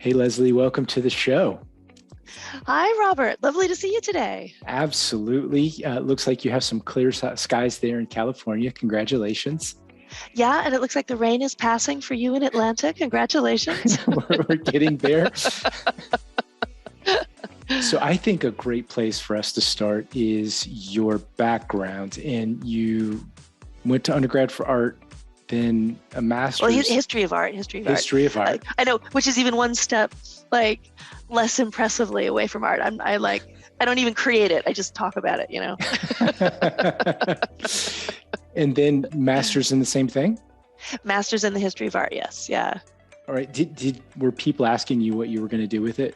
Hey, Leslie, welcome to the show. Hi, Robert. Lovely to see you today. Absolutely. Looks like you have some clear skies there in California. Congratulations. Yeah, and it looks like the rain is passing for you in Atlanta. Congratulations. We're getting there. So I think a great place for us to start is your background. And you went to undergrad for art, then a master's. Well, history of art. History of art. I know, which is even one step less impressively away from art. I don't even create it. I just talk about it, And then master's in the same thing? Master's in the history of art, yes. Yeah. All right. Were people asking you what you were going to do with it?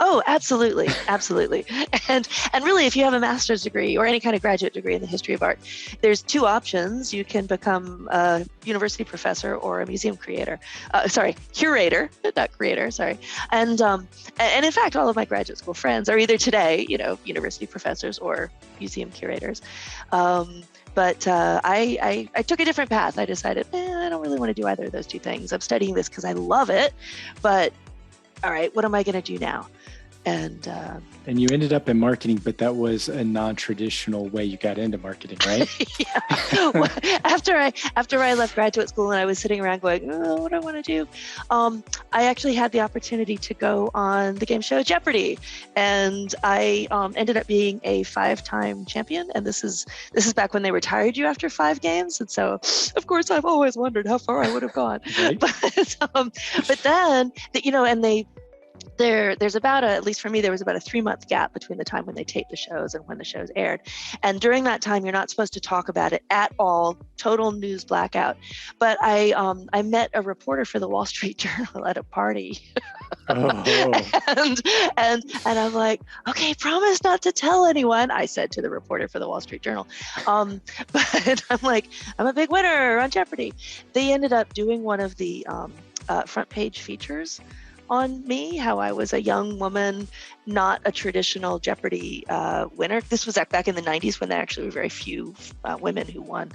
Oh, absolutely. Absolutely. And really, if you have a master's degree or any kind of graduate degree in the history of art, there's two options. You can become a university professor or a museum curator, not creator, sorry. And in fact, all of my graduate school friends are either today, university professors or museum curators. But I took a different path. I decided, I don't really want to do either of those two things. I'm studying this because I love it, but all right, what am I going to do now? And you ended up in marketing, but that was a non-traditional way you got into marketing, right? Yeah. Well, after I left graduate school and I was sitting around going, what do I want to do? I actually had the opportunity to go on the game show Jeopardy, and I ended up being a 5-time champion. And this is back when they retired you after 5 games, and so of course I've always wondered how far I would have gone. Right. But then there's about at least for me, there was about a 3-month gap between the time when they taped the shows and when the shows aired. And during that time, you're not supposed to talk about it at all, total news blackout. But I met a reporter for the Wall Street Journal at a party. Oh. and I'm like, okay, promise not to tell anyone, I said to the reporter for the Wall Street Journal. But I'm like, I'm a big winner on Jeopardy. They ended up doing one of the front page features on me, how I was a young woman, not a traditional Jeopardy winner. This was back in the 90s when there actually were very few women who won,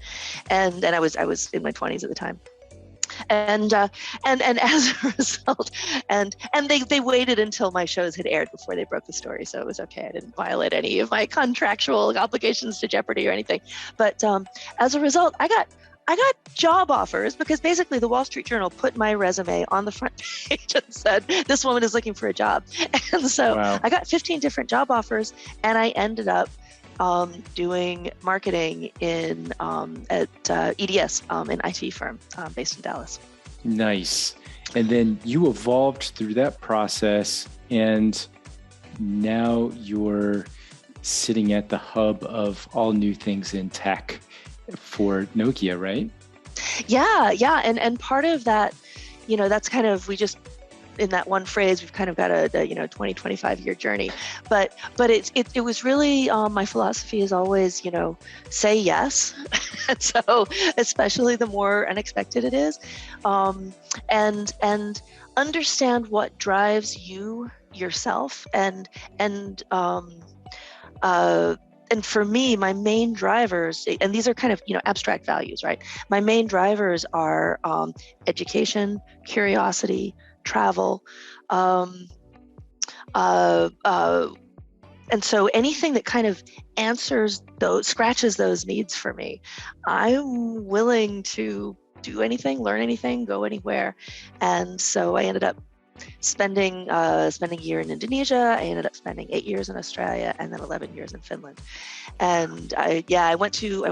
and I was in my 20s at the time. And as a result, and they waited until my shows had aired before they broke the story, so it was okay. I didn't violate any of my contractual obligations to Jeopardy or anything. But as a result, I got job offers because basically the Wall Street Journal put my resume on the front page and said, this woman is looking for a job. And so wow. I got 15 different job offers, and I ended up doing marketing at EDS, an IT firm based in Dallas. Nice. And then you evolved through that process, and now you're sitting at the hub of all new things in tech for Nokia, right? Yeah. And part of that, that's kind of, we just, in that one phrase, we've kind of got a 20, 25 year journey. But it was really, my philosophy is always, say yes. And so especially the more unexpected it is, and understand what drives you yourself. And for me, my main drivers, and these are kind of, abstract values, right? My main drivers are education, curiosity, travel. And so anything that kind of scratches those needs for me, I'm willing to do anything, learn anything, go anywhere. And so I ended up spending a year in Indonesia. I ended up spending 8 years in Australia and then 11 years in Finland. And I went to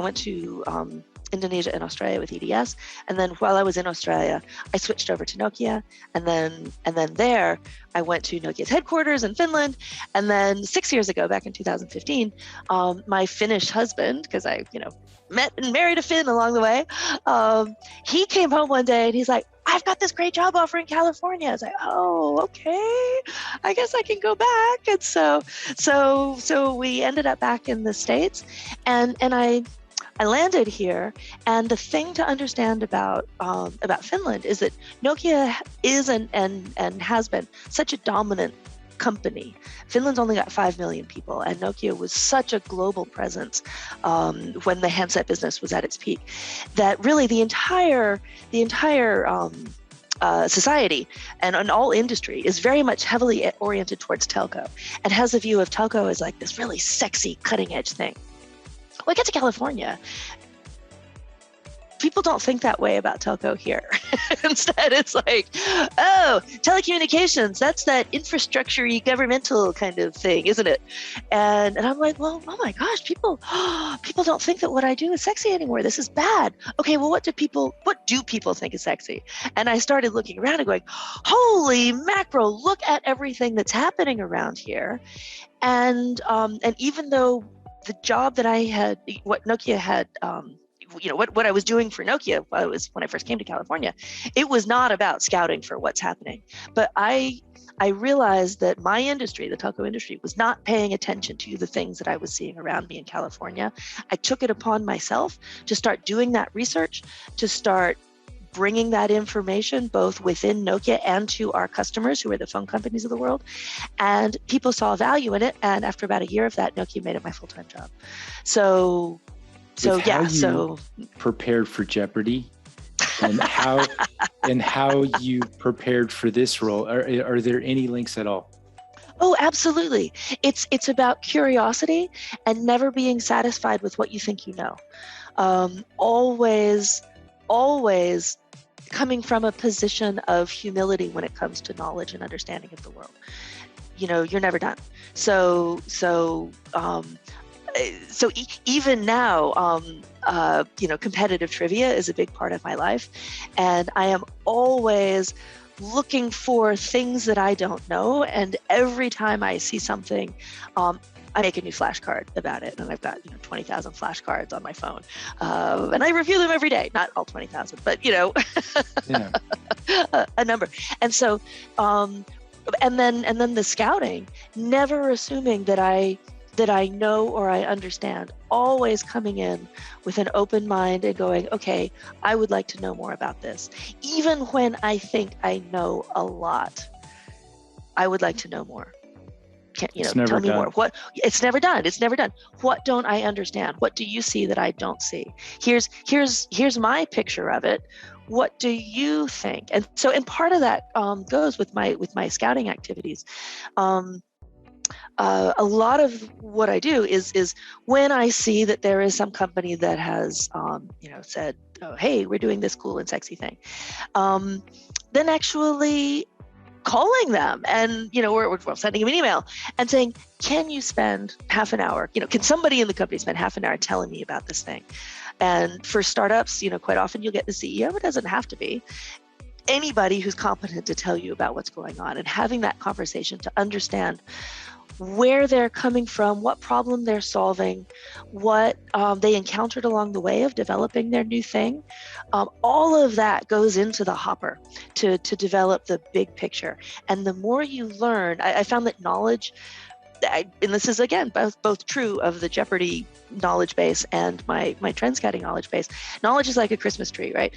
Indonesia and Australia with EDS. And then while I was in Australia, I switched over to Nokia. And then there I went to Nokia's headquarters in Finland. And then 6 years ago, back in 2015, my Finnish husband, because I, met and married a Finn along the way, he came home one day and he's like, I've got this great job offer in California. I was like, oh, okay, I guess I can go back. And so we ended up back in the States, and I landed here. And the thing to understand about Finland is that Nokia is and has been such a dominant company. Finland's only got 5 million people, and Nokia was such a global presence when the handset business was at its peak, that really the entire society and in all industry is very much heavily oriented towards telco and has a view of telco as like this really sexy cutting edge thing. Well, I get to California, people don't think that way about telco here. Instead, it's like, oh, telecommunications, that's that infrastructure-y governmental kind of thing, isn't it? And I'm like, well, oh my gosh, people don't think that what I do is sexy anymore. This is bad. Okay, well, what do people think is sexy? And I started looking around and going, holy mackerel, look at everything that's happening around here. And even though the job that I had, what Nokia had, what I was doing for Nokia was when I first came to California, it was not about scouting for what's happening. But I realized that my industry, the telco industry, was not paying attention to the things that I was seeing around me in California. I took it upon myself to start doing that research, to start bringing that information both within Nokia and to our customers, who are the phone companies of the world. And people saw value in it. And after about a year of that, Nokia made it my full-time job. So prepared for Jeopardy and how you prepared for this role. Are there any links at all? Oh, absolutely. It's about curiosity and never being satisfied with what you think you know. Always coming from a position of humility when it comes to knowledge and understanding of the world. You're never done. So even now, competitive trivia is a big part of my life, and I am always looking for things that I don't know. And every time I see something, I make a new flashcard about it, and I've got 20,000 flashcards on my phone, and I review them every day. Not all 20,000, but a number. And so, and then the scouting, never assuming that I know or I understand, always coming in with an open mind and going, okay, I would like to know more about this. Even when I think I know a lot, I would like to know more. Tell me more. It's never done. What don't I understand? What do you see that I don't see? Here's my picture of it. What do you think? And part of that goes with my scouting activities. A lot of what I do is when I see that there is some company that has, said, oh, hey, we're doing this cool and sexy thing, then actually calling them and, we're sending them an email and saying, can you spend half an hour, can somebody in the company spend half an hour telling me about this thing? And for startups, quite often you'll get the CEO. It doesn't have to be. Anybody who's competent to tell you about what's going on, and having that conversation to understand where they're coming from, what problem they're solving, what they encountered along the way of developing their new thing. All of that goes into the hopper to develop the big picture. And the more you learn, I found that knowledge, and this is again both true of the Jeopardy knowledge base and my trend scouting knowledge base. Knowledge is like a Christmas tree, right?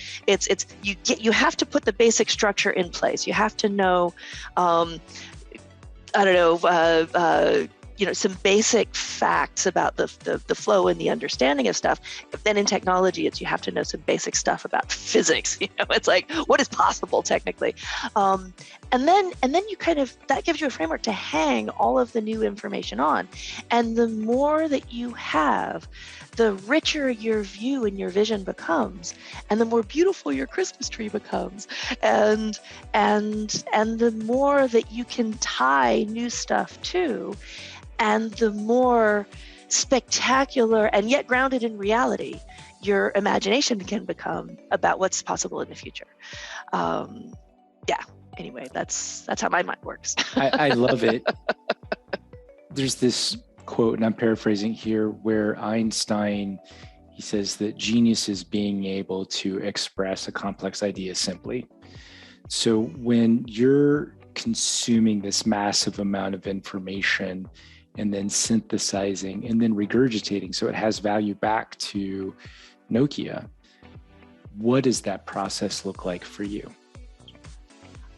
You have to put the basic structure in place. You have to know some basic facts about the flow and the understanding of stuff. But then in technology, you have to know some basic stuff about physics. It's like, what is possible technically? And then you that gives you a framework to hang all of the new information on. And the more that you have, the richer your view and your vision becomes, and the more beautiful your Christmas tree becomes, and the more that you can tie new stuff to, and the more spectacular and yet grounded in reality your imagination can become about what's possible in the future. Anyway, that's how my mind works. I love it. There's this quote, and I'm paraphrasing here, where Einstein, he says that genius is being able to express a complex idea simply. So when you're consuming this massive amount of information and then synthesizing and then regurgitating so it has value back to Nokia, what does that process look like for you?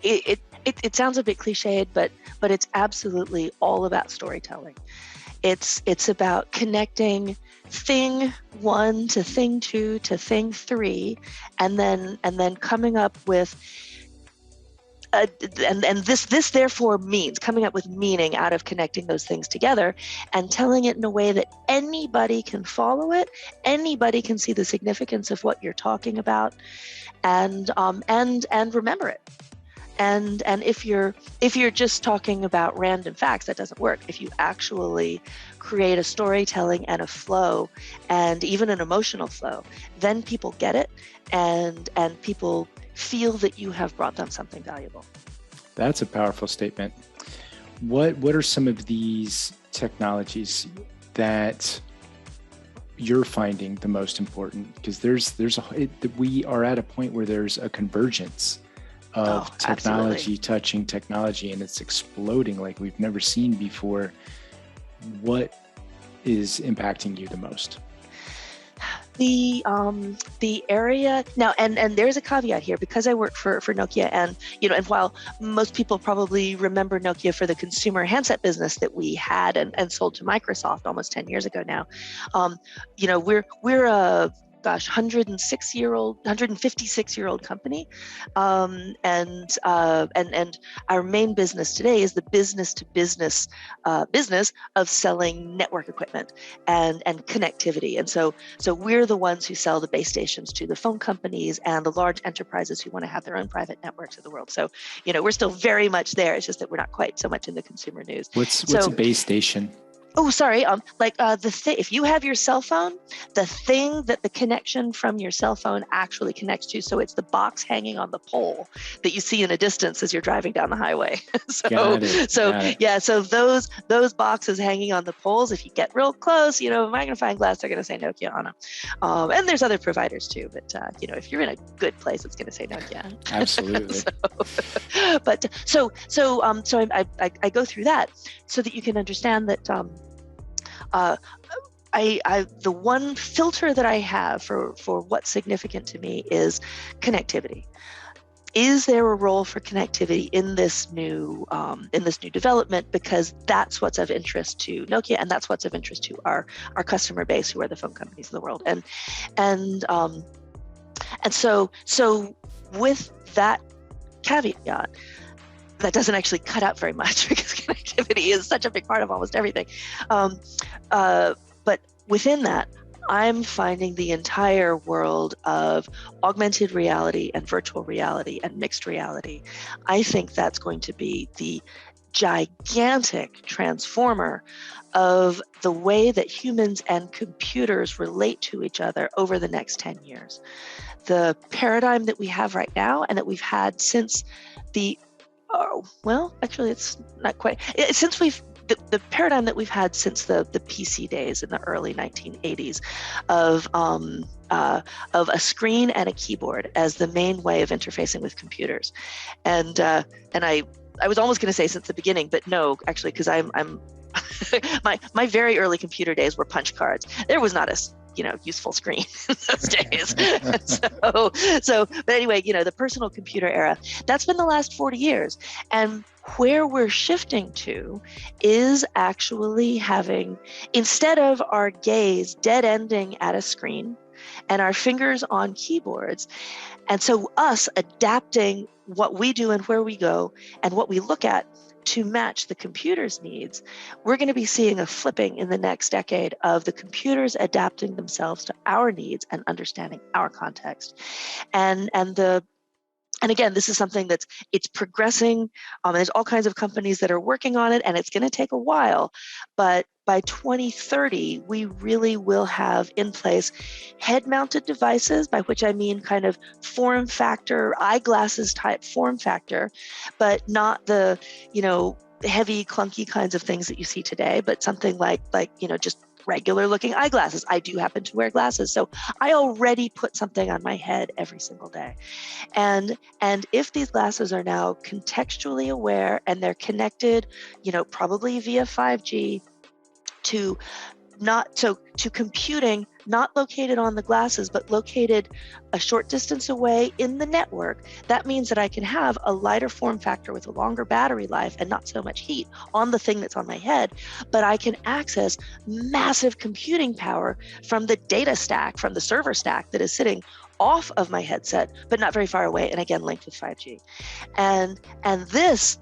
It sounds a bit cliched, but it's absolutely all about storytelling. It's about connecting thing one to thing two to thing three, and then coming up with and this therefore means coming up with meaning out of connecting those things together and telling it in a way that anybody can follow it, anybody can see the significance of what you're talking about, and remember it. And if you're just talking about random facts, that doesn't work. If you actually create a storytelling and a flow, and even an emotional flow, then people get it, and people feel that you have brought them something valuable. That's a powerful statement. What are some of these technologies that you're finding the most important? Because we are at a point where there's a convergence of technology absolutely. touching technology, and it's exploding like we've never seen before. What is impacting you the most? The area now, and there's a caveat here, because I work for Nokia, and and while most people probably remember Nokia for the consumer handset business that we had and sold to Microsoft almost 10 years ago now, we're a 156-year-old company, and our main business today is the business to business business of selling network equipment and connectivity. And so we're the ones who sell the base stations to the phone companies and the large enterprises who want to have their own private networks of the world. So we're still very much there. It's just that we're not quite so much in the consumer news. What's a base station? Oh, sorry. If you have your cell phone, the thing that the connection from your cell phone actually connects to, so it's the box hanging on the pole that you see in a distance as you're driving down the highway. Got it. So those boxes hanging on the poles, if you get real close, magnifying glass, they're going to say Nokia on them. And there's other providers too, but if you're in a good place, it's going to say Nokia. Absolutely. I go through that so that you can understand that. The one filter that I have for what's significant to me is connectivity. Is there a role for connectivity in this new development? Because that's what's of interest to Nokia, and that's what's of interest to our customer base, who are the phone companies of the world. And so with that caveat, that doesn't actually cut out very much, because connectivity is such a big part of almost everything. But within that, I'm finding the entire world of augmented reality and virtual reality and mixed reality. I think that's going to be the gigantic transformer of the way that humans and computers relate to each other over the next 10 years. The paradigm that we have right now, and that we've had since it's not quite. The paradigm that we've had since the PC days in the early 1980s of a screen and a keyboard as the main way of interfacing with computers, and I was almost going to say since the beginning, but no, actually, because I'm my very early computer days were punch cards. There was not a useful screen in those days. But anyway, the personal computer era, that's been the last 40 years. And where we're shifting to is actually having, instead of our gaze dead ending at a screen and our fingers on keyboards, and so us adapting what we do and where we go and what we look at to match the computer's needs, we're going to be seeing a flipping in the next decade of the computers adapting themselves to our needs and understanding our context. And again, this is something it's progressing. There's all kinds of companies that are working on it, and it's going to take a while. But by 2030, we really will have in place head-mounted devices, by which I mean kind of form factor, eyeglasses type form factor, but not the, heavy, clunky kinds of things that you see today, but something like just regular looking eyeglasses. I do happen to wear glasses, so I already put something on my head every single day. And if these glasses are now contextually aware and they're connected, probably via 5G to computing, not located on the glasses, but located a short distance away in the network, that means that I can have a lighter form factor with a longer battery life and not so much heat on the thing that's on my head, but I can access massive computing power from the data stack, from the server stack that is sitting off of my headset, but not very far away, and again linked with 5G. And this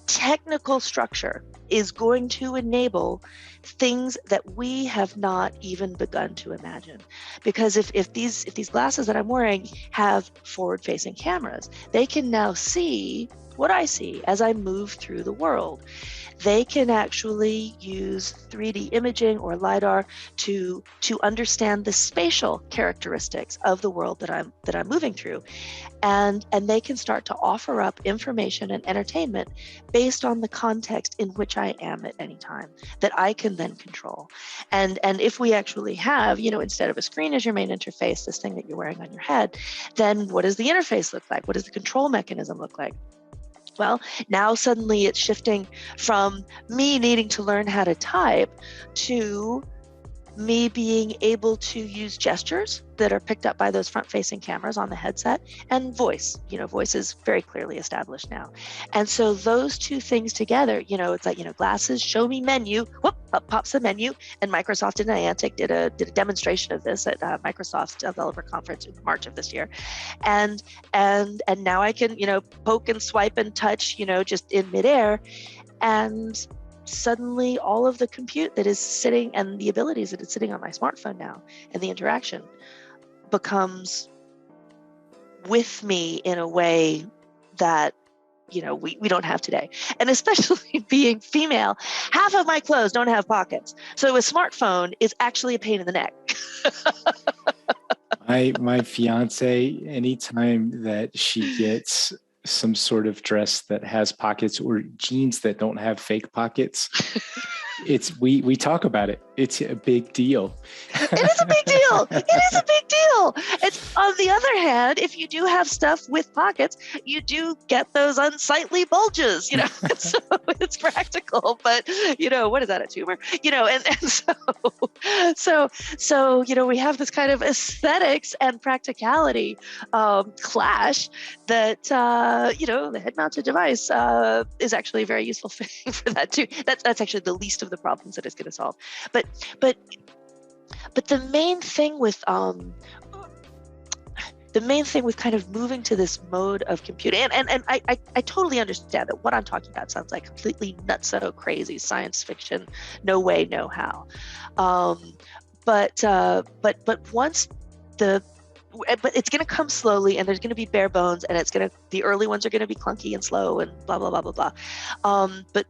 technical structure is going to enable things that we have not even begun to imagine. Because if these glasses that I'm wearing have forward-facing cameras, they can now see what I see as I move through the world. They can actually use 3D imaging or LiDAR to understand the spatial characteristics of the world that I'm moving through. And they can start to offer up information and entertainment based on the context in which I am at any time that I can then control. And if we actually have, instead of a screen as your main interface, this thing that you're wearing on your head, then what does the interface look like? What does the control mechanism look like? Well, now suddenly it's shifting from me needing to learn how to type to me being able to use gestures that are picked up by those front-facing cameras on the headset, and voice. Voice is very clearly established now. And so those two things together, it's like, glasses, show me menu, whoop, up pops the menu. And Microsoft and Niantic did a demonstration of this at Microsoft Developer Conference in March of this year. And now I can, poke and swipe and touch, just in midair. And suddenly all of the compute that is sitting and the abilities that is sitting on my smartphone now and the interaction becomes with me in a way that we don't have today. And especially being female, half of my clothes don't have pockets, so a smartphone is actually a pain in the neck. My fiance, anytime that she gets some sort of dress that has pockets or jeans that don't have fake pockets, we talk about it. It's a big deal. It is a big deal. It is a big deal. It's, on the other hand, if you do have stuff with pockets, you do get those unsightly bulges, so it's practical, but what is that, a tumor? And so we have this kind of aesthetics and practicality clash that the head-mounted device is actually a very useful thing for that too. That's actually the least of the problems that it's going to solve. But the main thing with kind of moving to this mode of computing, and I totally understand that what I'm talking about sounds like completely nutso crazy science fiction, no way, no how. But once but it's going to come slowly, and there's going to be bare bones, and the early ones are going to be clunky and slow and blah blah blah blah blah. But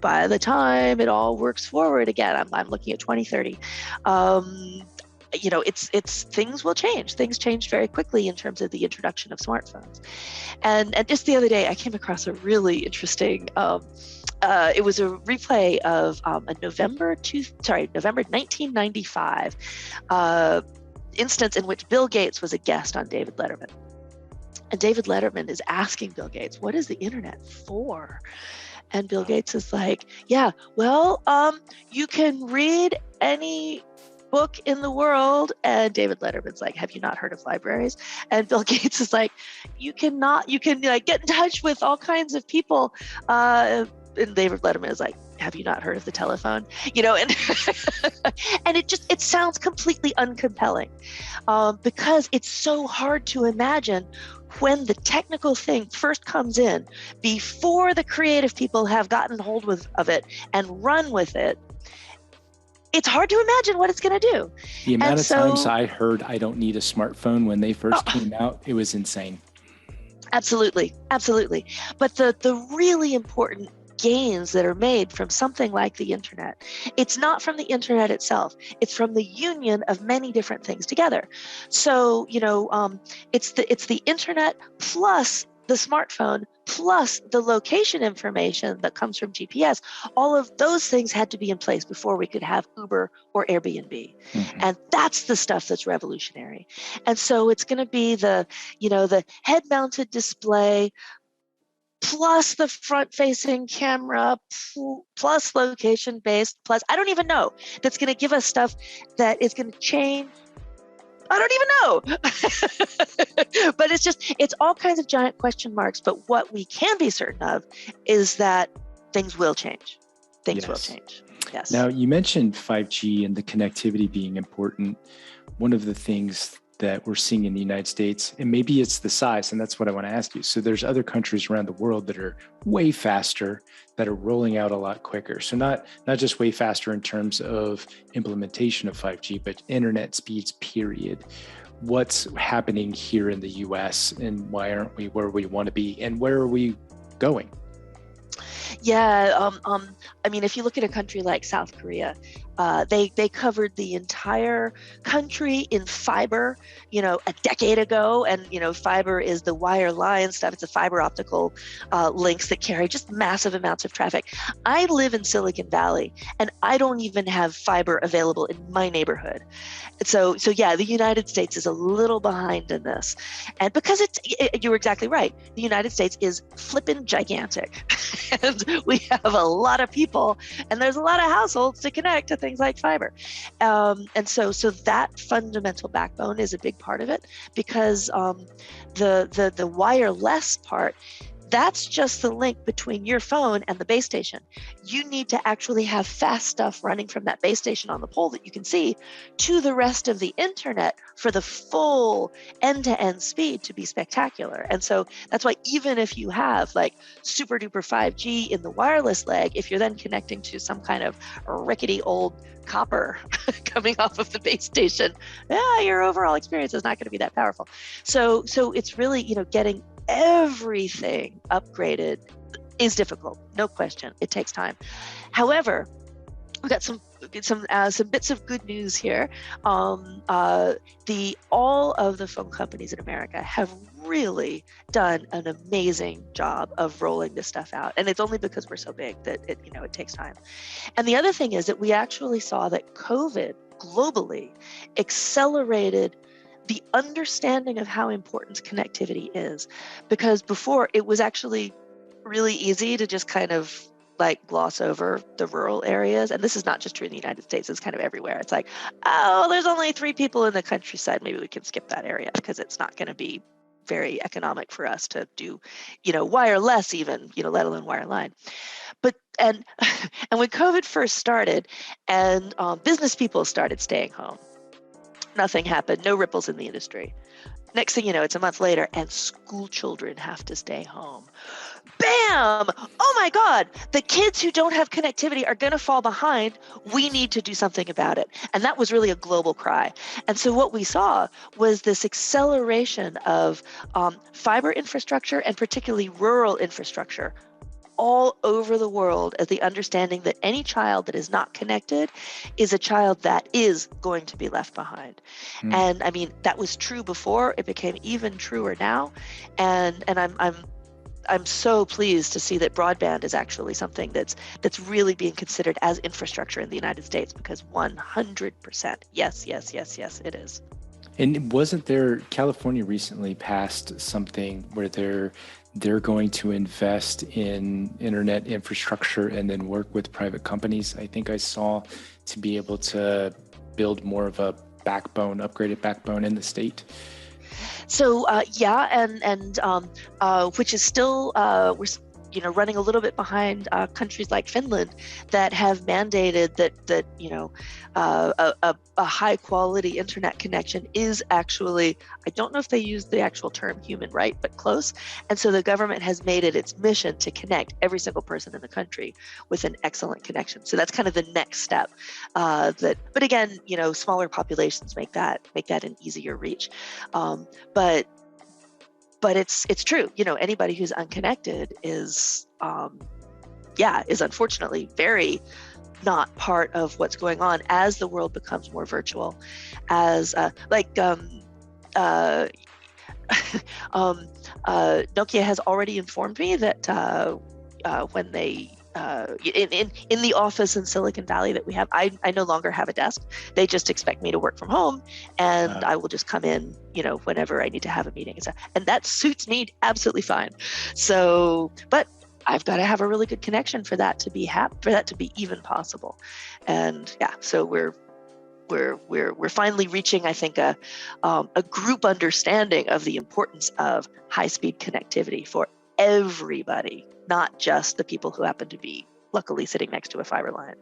by the time it all works forward again, I'm looking at 2030. It's things will change. Things changed very quickly in terms of the introduction of smartphones. And just the other day, I came across a really interesting. It was a replay of a November 1995 instance in which Bill Gates was a guest on David Letterman. And David Letterman is asking Bill Gates, "What is the internet for?" And Bill Gates is like, "Yeah, well, you can read any book in the world." And David Letterman's like, "Have you not heard of libraries?" And Bill Gates is like, you can like get in touch with all kinds of people." And David Letterman is like, "Have you not heard of the telephone?" And and it sounds completely uncompelling because it's so hard to imagine when the technical thing first comes in, before the creative people have gotten hold of it and run with it. It's hard to imagine what it's going to do. The amount of times I heard I don't need a smartphone when they first came out, it was insane. Absolutely. Absolutely. But the really important gains that are made from something like the internet, it's not from the internet itself, it's from the union of many different things together. So it's the internet plus the smartphone plus the location information that comes from GPS. All of those things had to be in place before we could have Uber or Airbnb. Mm-hmm. And that's the stuff that's revolutionary. And so it's going to be the head-mounted display plus the front-facing camera, plus location-based, plus I don't even know, that's going to give us stuff that is going to change. I don't even know. But it's all kinds of giant question marks. But what we can be certain of is that things will change. Things will change. Yes. Now, you mentioned 5G and the connectivity being important. One of the things that we're seeing in the United States, and maybe it's the size, and that's what I want to ask you. So there's other countries around the world that are way faster, that are rolling out a lot quicker. So not just way faster in terms of implementation of 5G, but internet speeds, period. What's happening here in the US, and why aren't we where we want to be, and where are we going? Yeah, I mean, if you look at a country like South Korea, they covered the entire country in fiber, a decade ago. And, fiber is the wire line stuff. It's a fiber optical links that carry just massive amounts of traffic. I live in Silicon Valley, and I don't even have fiber available in my neighborhood. So yeah, the United States is a little behind in this. And because you were exactly right, the United States is flippin' gigantic. And we have a lot of people, and there's a lot of households to connect to things like fiber. And so that fundamental backbone is a big part of it, because the wireless part, that's just the link between your phone and the base station. You need to actually have fast stuff running from that base station on the pole that you can see to the rest of the internet for the full end-to-end speed to be spectacular. And so that's why even if you have like super duper 5G in the wireless leg, if you're then connecting to some kind of rickety old copper coming off of the base station, your overall experience is not going to be that powerful. So it's really, getting everything upgraded is difficult, no question. It takes time. However, we've got some bits of good news here. All of the phone companies in America have really done an amazing job of rolling this stuff out, and it's only because we're so big that it takes time. And the other thing is that we actually saw that COVID globally accelerated the understanding of how important connectivity is, because before it was actually really easy to just kind of like gloss over the rural areas. And this is not just true in the United States, it's kind of everywhere. It's like, oh, there's only 3 people in the countryside. Maybe we can skip that area because it's not going to be very economic for us to do, wireless even, let alone wireline. But, and when COVID first started and business people started staying home, nothing happened, no ripples in the industry. Next thing you know, it's a month later and school children have to stay home. Bam! Oh my God, the kids who don't have connectivity are going to fall behind. We need to do something about it. And that was really a global cry. And so what we saw was this acceleration of fiber infrastructure, and particularly rural infrastructure, all over the world, as the understanding that any child that is not connected is a child that is going to be left behind. And I mean, that was true before. It became even truer now. And I'm so pleased to see that broadband is actually something that's really being considered as infrastructure in the United States, because 100%, yes, it is. And wasn't there, California recently passed something where they're going to invest in internet infrastructure and then work with private companies, I think I saw, to be able to build more of a backbone, upgraded backbone in the state? So which is still we're running a little bit behind countries like Finland that have mandated that a high quality internet connection is actually, I don't know if they use the actual term human right, but close. And so the government has made it its mission to connect every single person in the country with an excellent connection. So that's kind of the next step. But again, smaller populations make that an easier reach. But it's true. Anybody who's unconnected is unfortunately very not part of what's going on as the world becomes more virtual. As Nokia has already informed me that when they in the office in Silicon Valley that we have, I no longer have a desk. They just expect me to work from home, and I will just come in, whenever I need to have a meeting and stuff. And that suits me absolutely fine. So, but I've got to have a really good connection for that to be even possible. And yeah, so we're finally reaching, I think, a group understanding of the importance of high-speed connectivity for everybody, not just the people who happen to be luckily sitting next to a fiber line.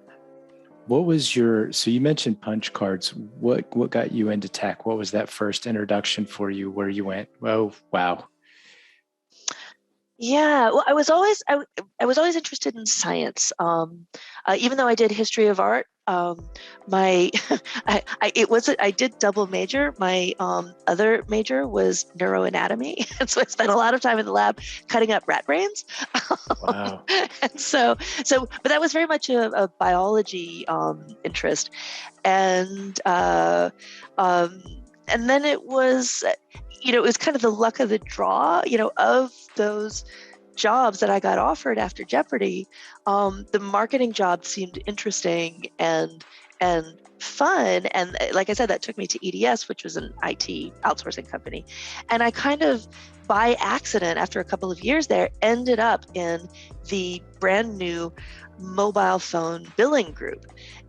What was so you mentioned punch cards. What got you into tech? What was that first introduction for you where you went, oh, wow. Yeah, well, I was always interested in science. Even though I did history of art, my I did double major. My other major was neuroanatomy, and so I spent a lot of time in the lab cutting up rat brains. Wow. And but that was very much a biology interest, and um, and then it was, it was kind of the luck of the draw, of those jobs that I got offered after Jeopardy. The marketing job seemed interesting and fun, and like I said, that took me to EDS, which was an IT outsourcing company, and I kind of by accident, after a couple of years there, ended up in the brand new mobile phone billing group.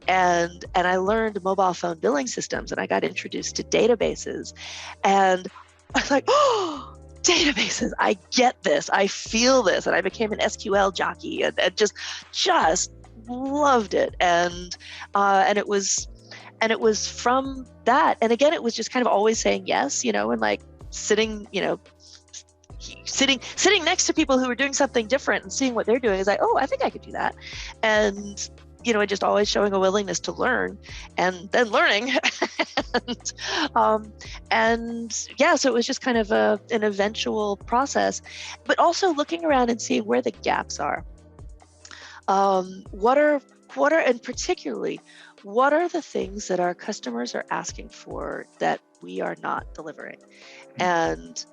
And I learned mobile phone billing systems, and I got introduced to databases, and I was like, oh, databases, I get this, I feel this. And I became an SQL jockey, and just loved it. And it was from that. And again, it was just kind of always saying yes, and like sitting, sitting next to people who were doing something different and seeing what they're doing is like, oh, I think I could do that. And and just always showing a willingness to learn and then learning. and, yeah, so it was just kind of an eventual process, but also looking around and seeing where the gaps are. What are, and particularly, what are the things that our customers are asking for that we are not delivering? And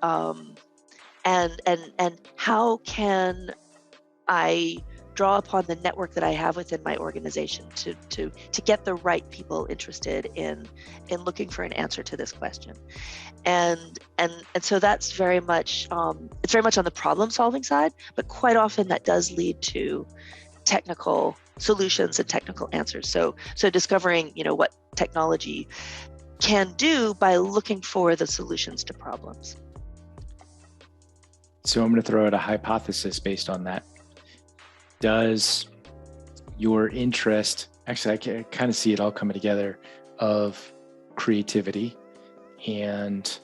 how can I draw upon the network that I have within my organization to get the right people interested in looking for an answer to this question? And so that's very much, it's very much on the problem solving side, but quite often that does lead to technical solutions and technical answers. So discovering, what technology can do by looking for the solutions to problems. So I'm going to throw out a hypothesis based on that. Does your interest, actually, I can kind of see it all coming together, of creativity and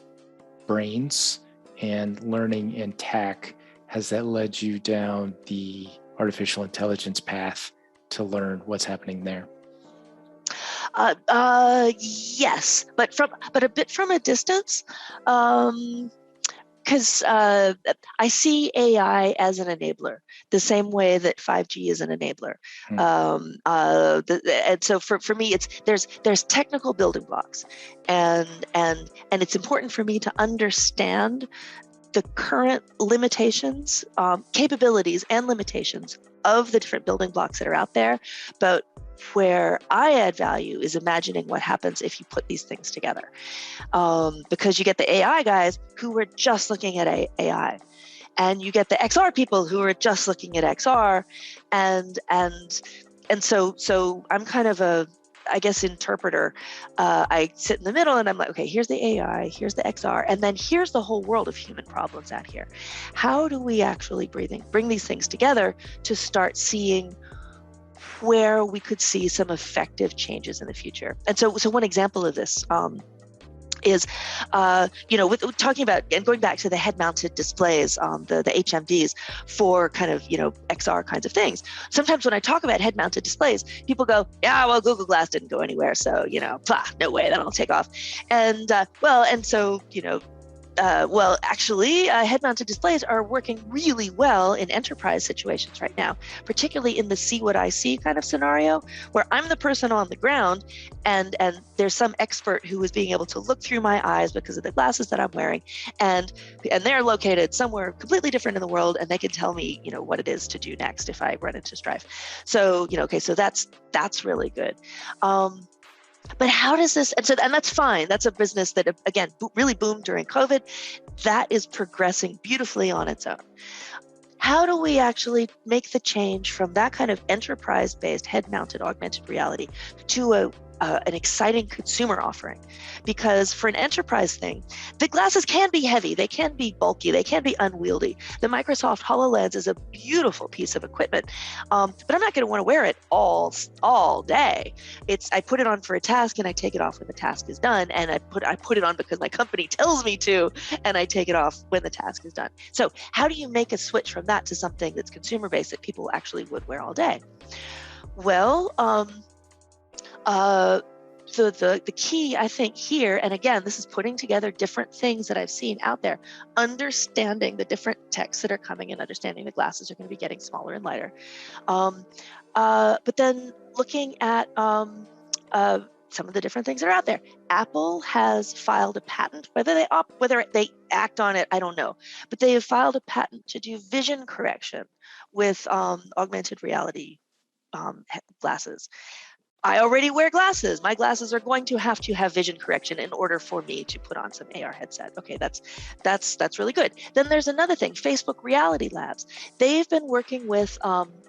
brains and learning and tech, has that led you down the artificial intelligence path to learn what's happening there? Yes, but a bit from a distance. Because I see AI as an enabler, the same way that 5G is an enabler. And so for me, there's technical building blocks, and it's important for me to understand the current limitations, capabilities, and limitations of the different building blocks that are out there. But where I add value is imagining what happens if you put these things together. Because you get the AI guys who were just looking at AI, and you get the XR people who are just looking at XR, and so I'm kind of a, I guess, interpreter. I sit in the middle and I'm like, okay, here's the AI, here's the XR, and then here's the whole world of human problems out here. How do we actually bring these things together to start seeing where we could see some effective changes in the future? And so one example of this is, with talking about and going back to the head-mounted displays, the HMDs for kind of, XR kinds of things. Sometimes when I talk about head-mounted displays, people go, yeah, well, Google Glass didn't go anywhere, so, no way, that'll take off. And actually, head-mounted displays are working really well in enterprise situations right now, particularly in the see what I see kind of scenario, where I'm the person on the ground, and there's some expert who is being able to look through my eyes because of the glasses that I'm wearing, and they're located somewhere completely different in the world, and they can tell me, what it is to do next if I run into strife. So, so that's really good. But how does this, and that's fine. That's a business that, again, really boomed during COVID. That is progressing beautifully on its own. How do we actually make the change from that kind of enterprise-based head-mounted augmented reality to an exciting consumer offering, because for an enterprise thing, the glasses can be heavy, they can be bulky, they can be unwieldy. The Microsoft HoloLens is a beautiful piece of equipment, but I'm not going to want to wear it all day. I put it on for a task and I take it off when the task is done, and I put it on because my company tells me to, and I take it off when the task is done. So how do you make a switch from that to something that's consumer based that people actually would wear all day? Well, the key, I think, here, and again, this is putting together different things that I've seen out there, understanding the different texts that are coming and understanding the glasses are going to be getting smaller and lighter. But then looking at some of the different things that are out there. Apple has filed a patent. Whether they act on it, I don't know. But they have filed a patent to do vision correction with augmented reality glasses. I already wear glasses. My glasses are going to have vision correction in order for me to put on some AR headset. Okay, that's really good. Then there's another thing, Facebook Reality Labs. They've been working with,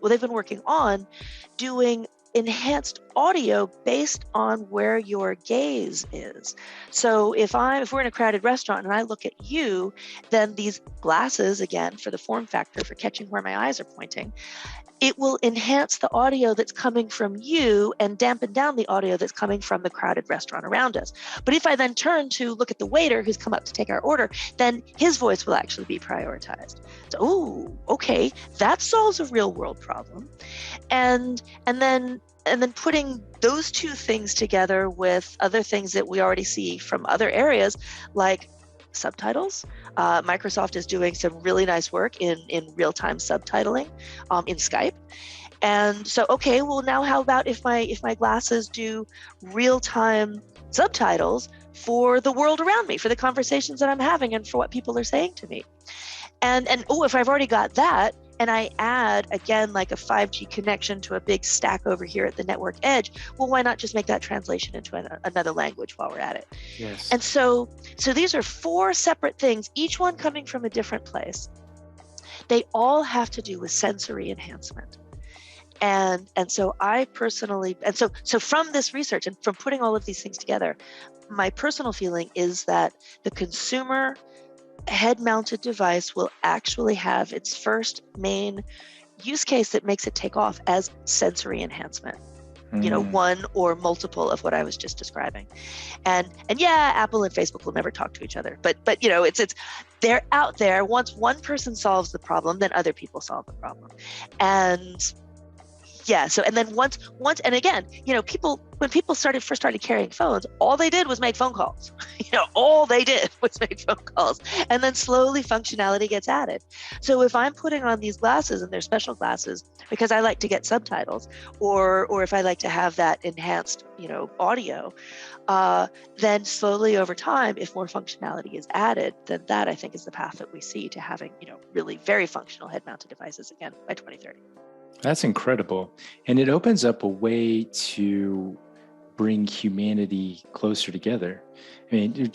they've been working on doing enhanced audio based on where your gaze is. So if we're in a crowded restaurant and I look at you, then these glasses, again, for the form factor, for catching where my eyes are pointing, it will enhance the audio that's coming from you and dampen down the audio that's coming from the crowded restaurant around us. But if I then turn to look at the waiter who's come up to take our order, then his voice will actually be prioritized. So, okay, that solves a real world problem. And then putting those two things together with other things that we already see from other areas, like subtitles. Microsoft is doing some really nice work in real-time subtitling in Skype. And so, okay, well, now how about if my glasses do real-time subtitles for the world around me, for the conversations that I'm having and for what people are saying to me? And if I've already got that, and I add, again, like a 5G connection to a big stack over here at the network edge, well, why not just make that translation into another language while we're at it? Yes. And so these are 4 separate things, each one coming from a different place. They all have to do with sensory enhancement. And so I personally, and so from this research and from putting all of these things together, my personal feeling is that the consumer head-mounted device will actually have its first main use case that makes it take off as sensory enhancement. One or multiple of what I was just describing. And yeah, Apple and Facebook will never talk to each other, but it's they're out there. Once one person solves the problem, then other people solve the problem. And yeah, so and then once and again, when people first started carrying phones, all they did was make phone calls. All they did was make phone calls, and then slowly functionality gets added. So if I'm putting on these glasses, and they're special glasses because I like to get subtitles, or if I like to have that enhanced audio, then slowly over time, if more functionality is added, then that I think is the path that we see to having really very functional head-mounted devices again by 2030. That's incredible. And it opens up a way to bring humanity closer together. I mean,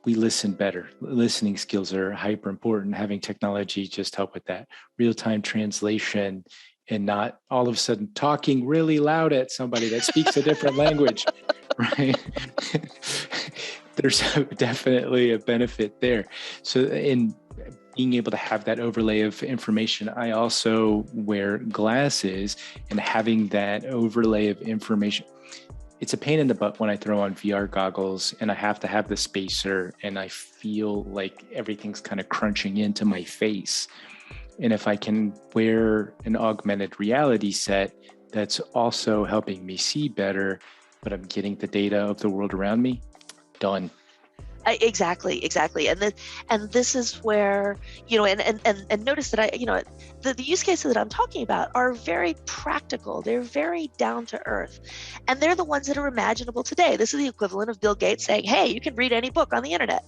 we listen better. Listening skills are hyper important. Having technology just help with that. Real-time translation and not all of a sudden talking really loud at somebody that speaks a different language, right? There's definitely a benefit there. So in being able to have that overlay of information, I also wear glasses, and having that overlay of information, it's a pain in the butt when I throw on VR goggles and I have to have the spacer and I feel like everything's kind of crunching into my face. And if I can wear an augmented reality set that's also helping me see better, but I'm getting the data of the world around me, done. Exactly. And this is where, and notice that the use cases that I'm talking about are very practical. They're very down to earth, and they're the ones that are imaginable today. This is the equivalent of Bill Gates saying, hey, you can read any book on the internet.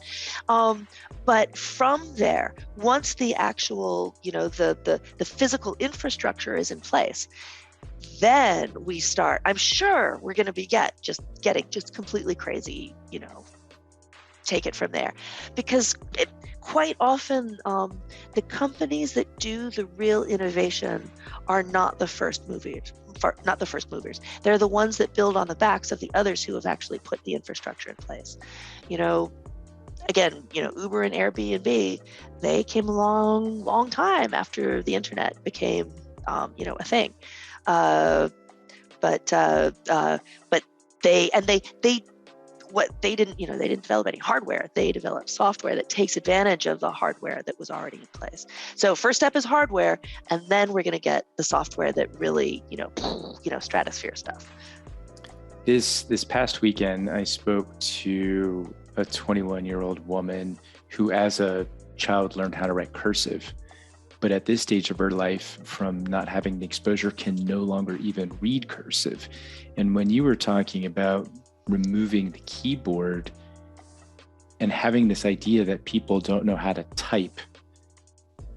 But from there, once the actual, the physical infrastructure is in place, then we start, I'm sure we're going to be getting completely crazy, take it from there, because quite often the companies that do the real innovation are not the first movers. not the first movers. They're the ones that build on the backs of the others who have actually put the infrastructure in place. Again, Uber and Airbnb, they came along long time after the internet became, a thing. But they didn't develop any hardware. They developed software that takes advantage of the hardware that was already in place. So first step is hardware, and then we're going to get the software that really, stratosphere stuff. This past weekend, I spoke to a 21-year-old woman who, as a child, learned how to write cursive. But at this stage of her life, from not having the exposure, can no longer even read cursive. And when you were talking about removing the keyboard and having this idea that people don't know how to type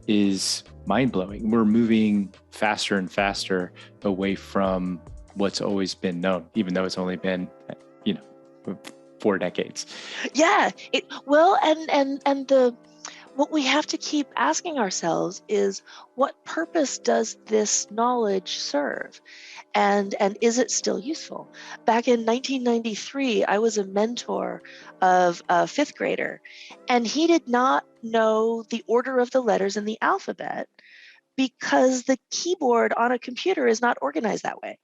is mind-blowing. We're moving faster and faster away from what's always been known, even though it's only been, 4 decades. Yeah. What we have to keep asking ourselves is, what purpose does this knowledge serve? And is it still useful? Back in 1993, I was a mentor of a 5th grader, and he did not know the order of the letters in the alphabet because the keyboard on a computer is not organized that way.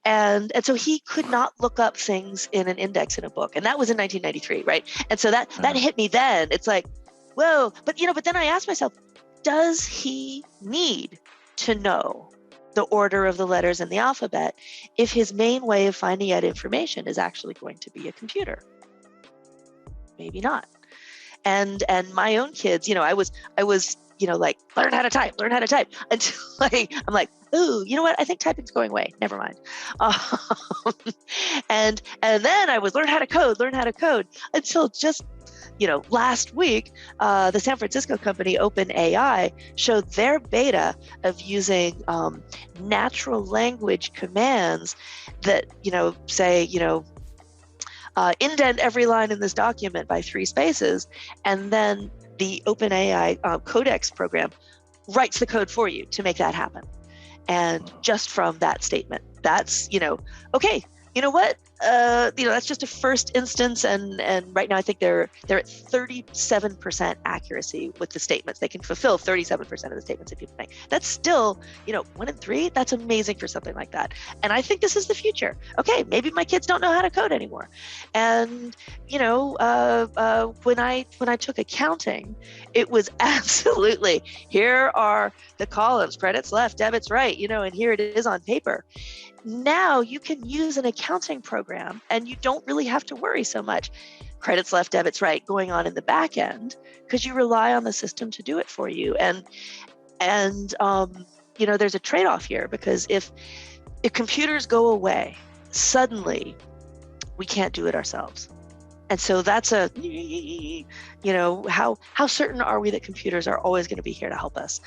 And so he could not look up things in an index in a book. And that was in 1993, right? And so that hit me then. It's like, whoa, but then I asked myself, does he need to know the order of the letters in the alphabet if his main way of finding out information is actually going to be a computer? Maybe not. And my own kids, I was like, learn how to type until I'm like, ooh, you know what? I think typing's going away. Never mind. And then I was learn how to code until just, last week, the San Francisco company OpenAI showed their beta of using natural language commands that, say, indent every line in this document by 3 spaces, and then the OpenAI Codex program writes the code for you to make that happen. And just from that statement, that's, okay, you know what? That's just a first instance, and right now I think they're at 37% accuracy with the statements. They can fulfill 37% of the statements that people make. That's still, 1 in 3. That's amazing for something like that. And I think this is the future. Okay, maybe my kids don't know how to code anymore. And when I took accounting, it was absolutely, here are the columns, credits left, debits right, and here it is on paper. Now you can use an accounting program and you don't really have to worry so much. Credits left, debits right going on in the back end, because you rely on the system to do it for you. And there's a trade-off here, because if computers go away, suddenly we can't do it ourselves. And so that's how certain are we that computers are always going to be here to help us?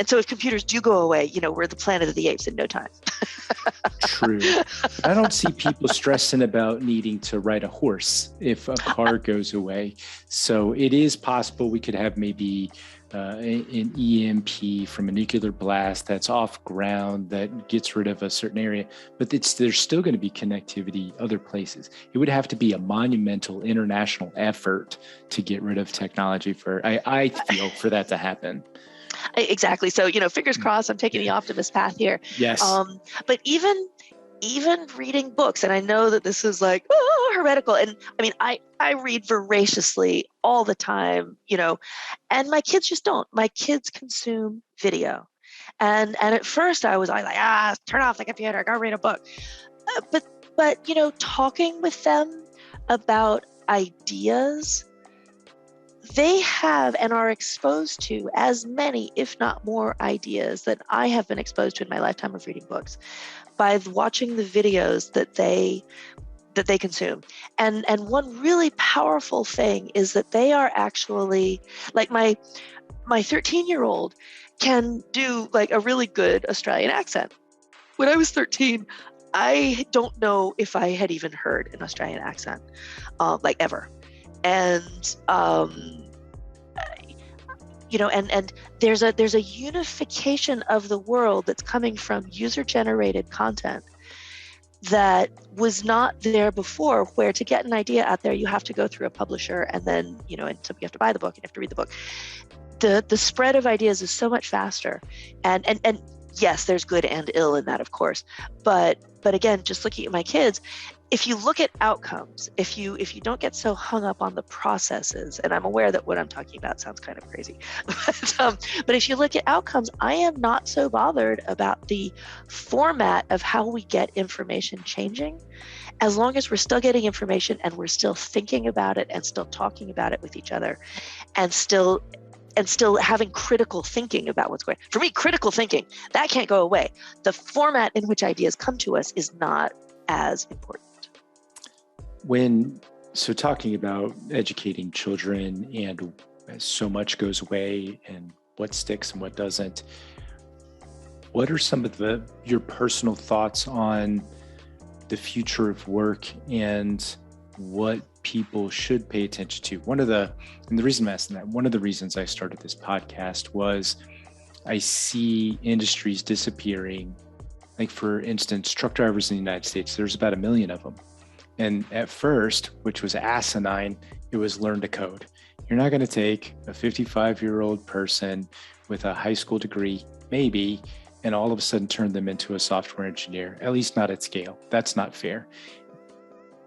So if computers do go away, we're the planet of the apes in no time. True. I don't see people stressing about needing to ride a horse if a car goes away. So it is possible we could have maybe an EMP from a nuclear blast that's off ground that gets rid of a certain area, but there's still going to be connectivity other places. It would have to be a monumental international effort to get rid of technology I feel for that to happen. Exactly. So, fingers crossed, I'm taking the optimist path here. Yes. But even reading books, and I know that this is like heretical, and I mean, I read voraciously all the time, and my kids just don't. My kids consume video, and at first I was like, turn off the computer, go read a book. But talking with them about ideas, they have and are exposed to as many, if not more, ideas that I have been exposed to in my lifetime of reading books by watching the videos that they consume. And one really powerful thing is that they are actually, like my 13-year-old can do like a really good Australian accent. When I was 13, I don't know if I had even heard an Australian accent, ever. And and there's a unification of the world that's coming from user-generated content that was not there before, where to get an idea out there, you have to go through a publisher, and then, and so you have to buy the book and you have to read the book. The spread of ideas is so much faster. And yes, there's good and ill in that, of course. But again, just looking at my kids, if you look at outcomes, if you don't get so hung up on the processes, and I'm aware that what I'm talking about sounds kind of crazy, but if you look at outcomes, I am not so bothered about the format of how we get information changing, as long as we're still getting information and we're still thinking about it and still talking about it with each other, and still having critical thinking about what's going on. For me, critical thinking, that can't go away. The format in which ideas come to us is not as important. So talking about educating children, and so much goes away and what sticks and what doesn't, what are some of your personal thoughts on the future of work and what people should pay attention to? And the reason I'm asking that, one of the reasons I started this podcast was I see industries disappearing. Like, for instance, truck drivers in the United States, there's about 1 million of them. And at first, which was asinine, it was learn to code. You're not going to take a 55-year-old person with a high school degree, maybe, and all of a sudden turn them into a software engineer, at least not at scale. That's not fair.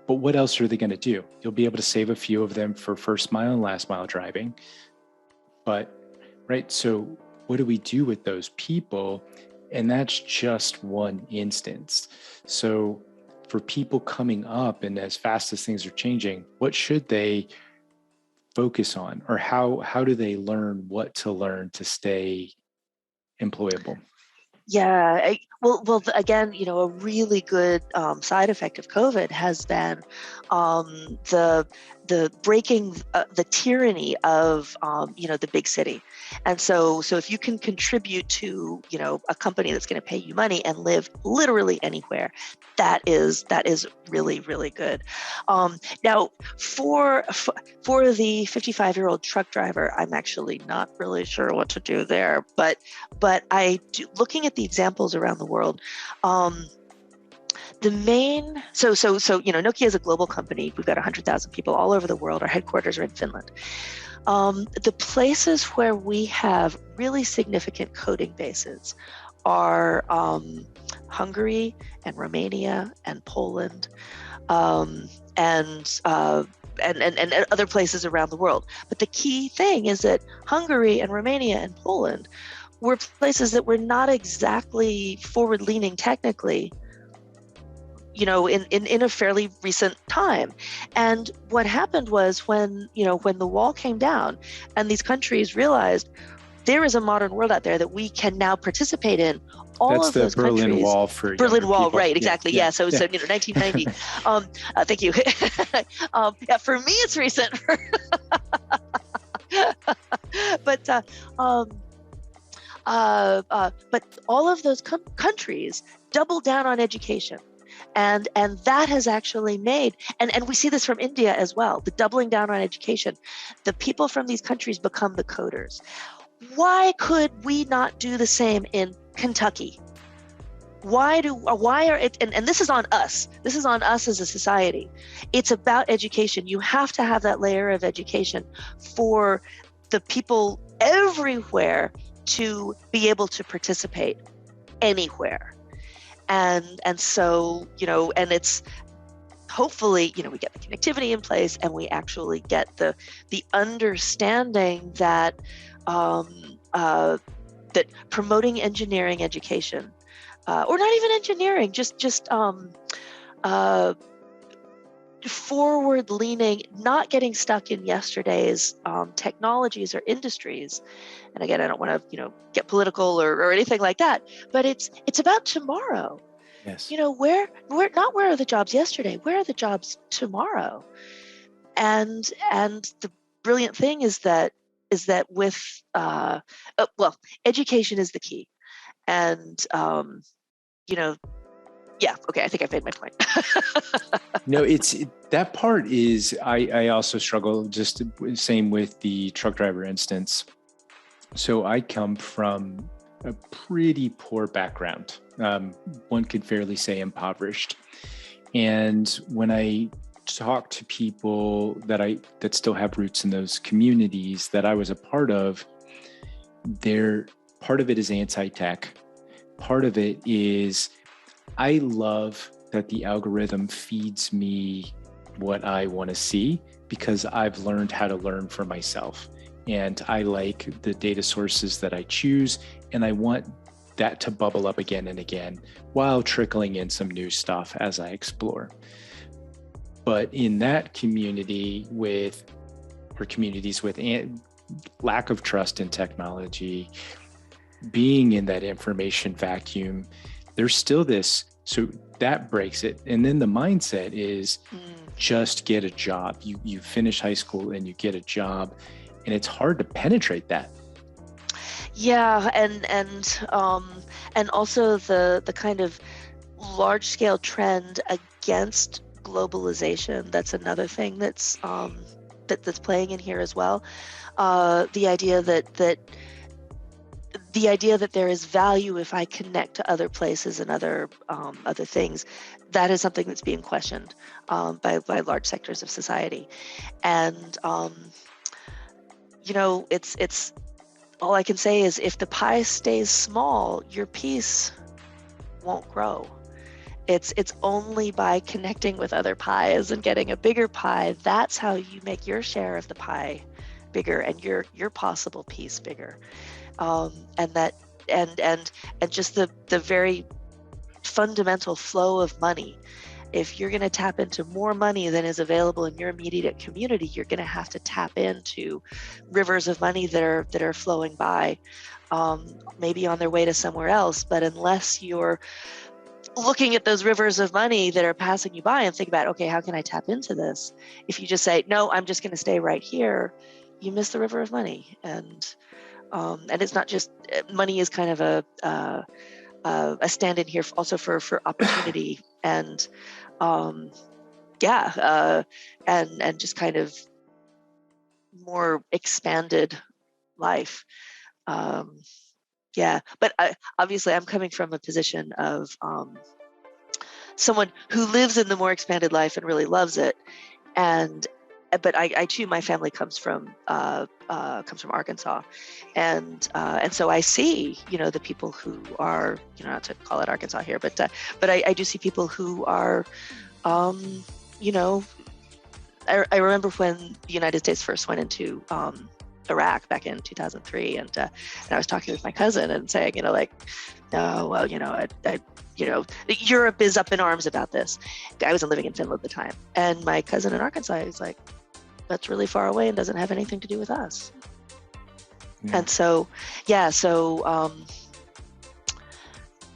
But what else are they going to do? You'll be able to save a few of them for first mile and last mile driving. Right? So what do we do with those people? And that's just one instance. So for people coming up, and as fast as things are changing, what should they focus on? Or how do they learn what to learn to stay employable? Yeah. Well, again, a really good side effect of COVID has been the breaking the tyranny of the big city. And so if you can contribute to a company that's going to pay you money and live literally anywhere, that is really, really good. Now, for the 55-year-old truck driver, I'm actually not really sure what to do there, but I do, looking at the examples around the world. The main, so Nokia is a global company. We've got 100,000 people all over the world. Our headquarters are in Finland. The places where we have really significant coding bases are Hungary and Romania and Poland, and other places around the world. But the key thing is that Hungary and Romania and Poland were places that were not exactly forward-leaning technically, in a fairly recent time. And what happened was when the wall came down and these countries realized there is a modern world out there that we can now participate in. That's the Berlin Wall for Berlin Wall, people. Right? Exactly. Yeah. So 1990. Thank you. Yeah, for me it's recent. But all of those countries doubled down on education. And that has actually made, and we see this from India as well, the doubling down on education. The people from these countries become the coders. Why could we not do the same in Kentucky? Why are it, and this is on us. This is on us as a society. It's about education. You have to have that layer of education for the people everywhere to be able to participate anywhere. And so, and it's hopefully, we get the connectivity in place and we actually get the understanding that that promoting engineering education, or not even engineering, just forward-leaning, not getting stuck in yesterday's technologies or industries. And again, I don't want to, get political or anything like that, but it's about tomorrow. Yes. Where are the jobs yesterday? Where are the jobs tomorrow? And the brilliant thing is that with education is the key. And yeah, okay, I think I've made my point. No, that part is, I also struggle, just same with the truck driver instance. So I come from a pretty poor background. One could fairly say impoverished. And when I talk to people that still have roots in those communities that I was a part of, part of it is anti-tech. Part of it is I love that the algorithm feeds me what I want to see because I've learned how to learn for myself. And I like the data sources that I choose, and I want that to bubble up again and again while trickling in some new stuff as I explore. But in that communities with lack of trust in technology, being in that information vacuum, there's still this, so that breaks it. And then the mindset is just get a job. You finish high school and you get a job, and it's hard to penetrate that. Yeah, and also the kind of large scale trend against globalization. That's another thing that's playing in here as well. The idea that there is value if I connect to other places and other things, that is something that's being questioned by large sectors of society. And it's all I can say is if the pie stays small, your piece won't grow. It's only by connecting with other pies and getting a bigger pie, that's how you make your share of the pie bigger and your possible piece bigger. And just the very fundamental flow of money. If you're going to tap into more money than is available in your immediate community, you're going to have to tap into rivers of money that are flowing by, maybe on their way to somewhere else. But unless you're looking at those rivers of money that are passing you by and think about, okay, how can I tap into this? If you just say, no, I'm just going to stay right here, you miss the river of money. And it's not just money is kind of a stand-in here also for opportunity and and just kind of more expanded life. But obviously I'm coming from a position of someone who lives in the more expanded life and really loves it. But I too, my family comes from Arkansas, and so I see, the people who are, not to call it Arkansas here, but I do see people who are, you know, I remember when the United States first went into Iraq back in 2003, and I was talking with my cousin and saying, oh well, Europe is up in arms about this. I wasn't living in Finland at the time, and my cousin in Arkansas is like, that's really far away and doesn't have anything to do with us. Yeah. And so,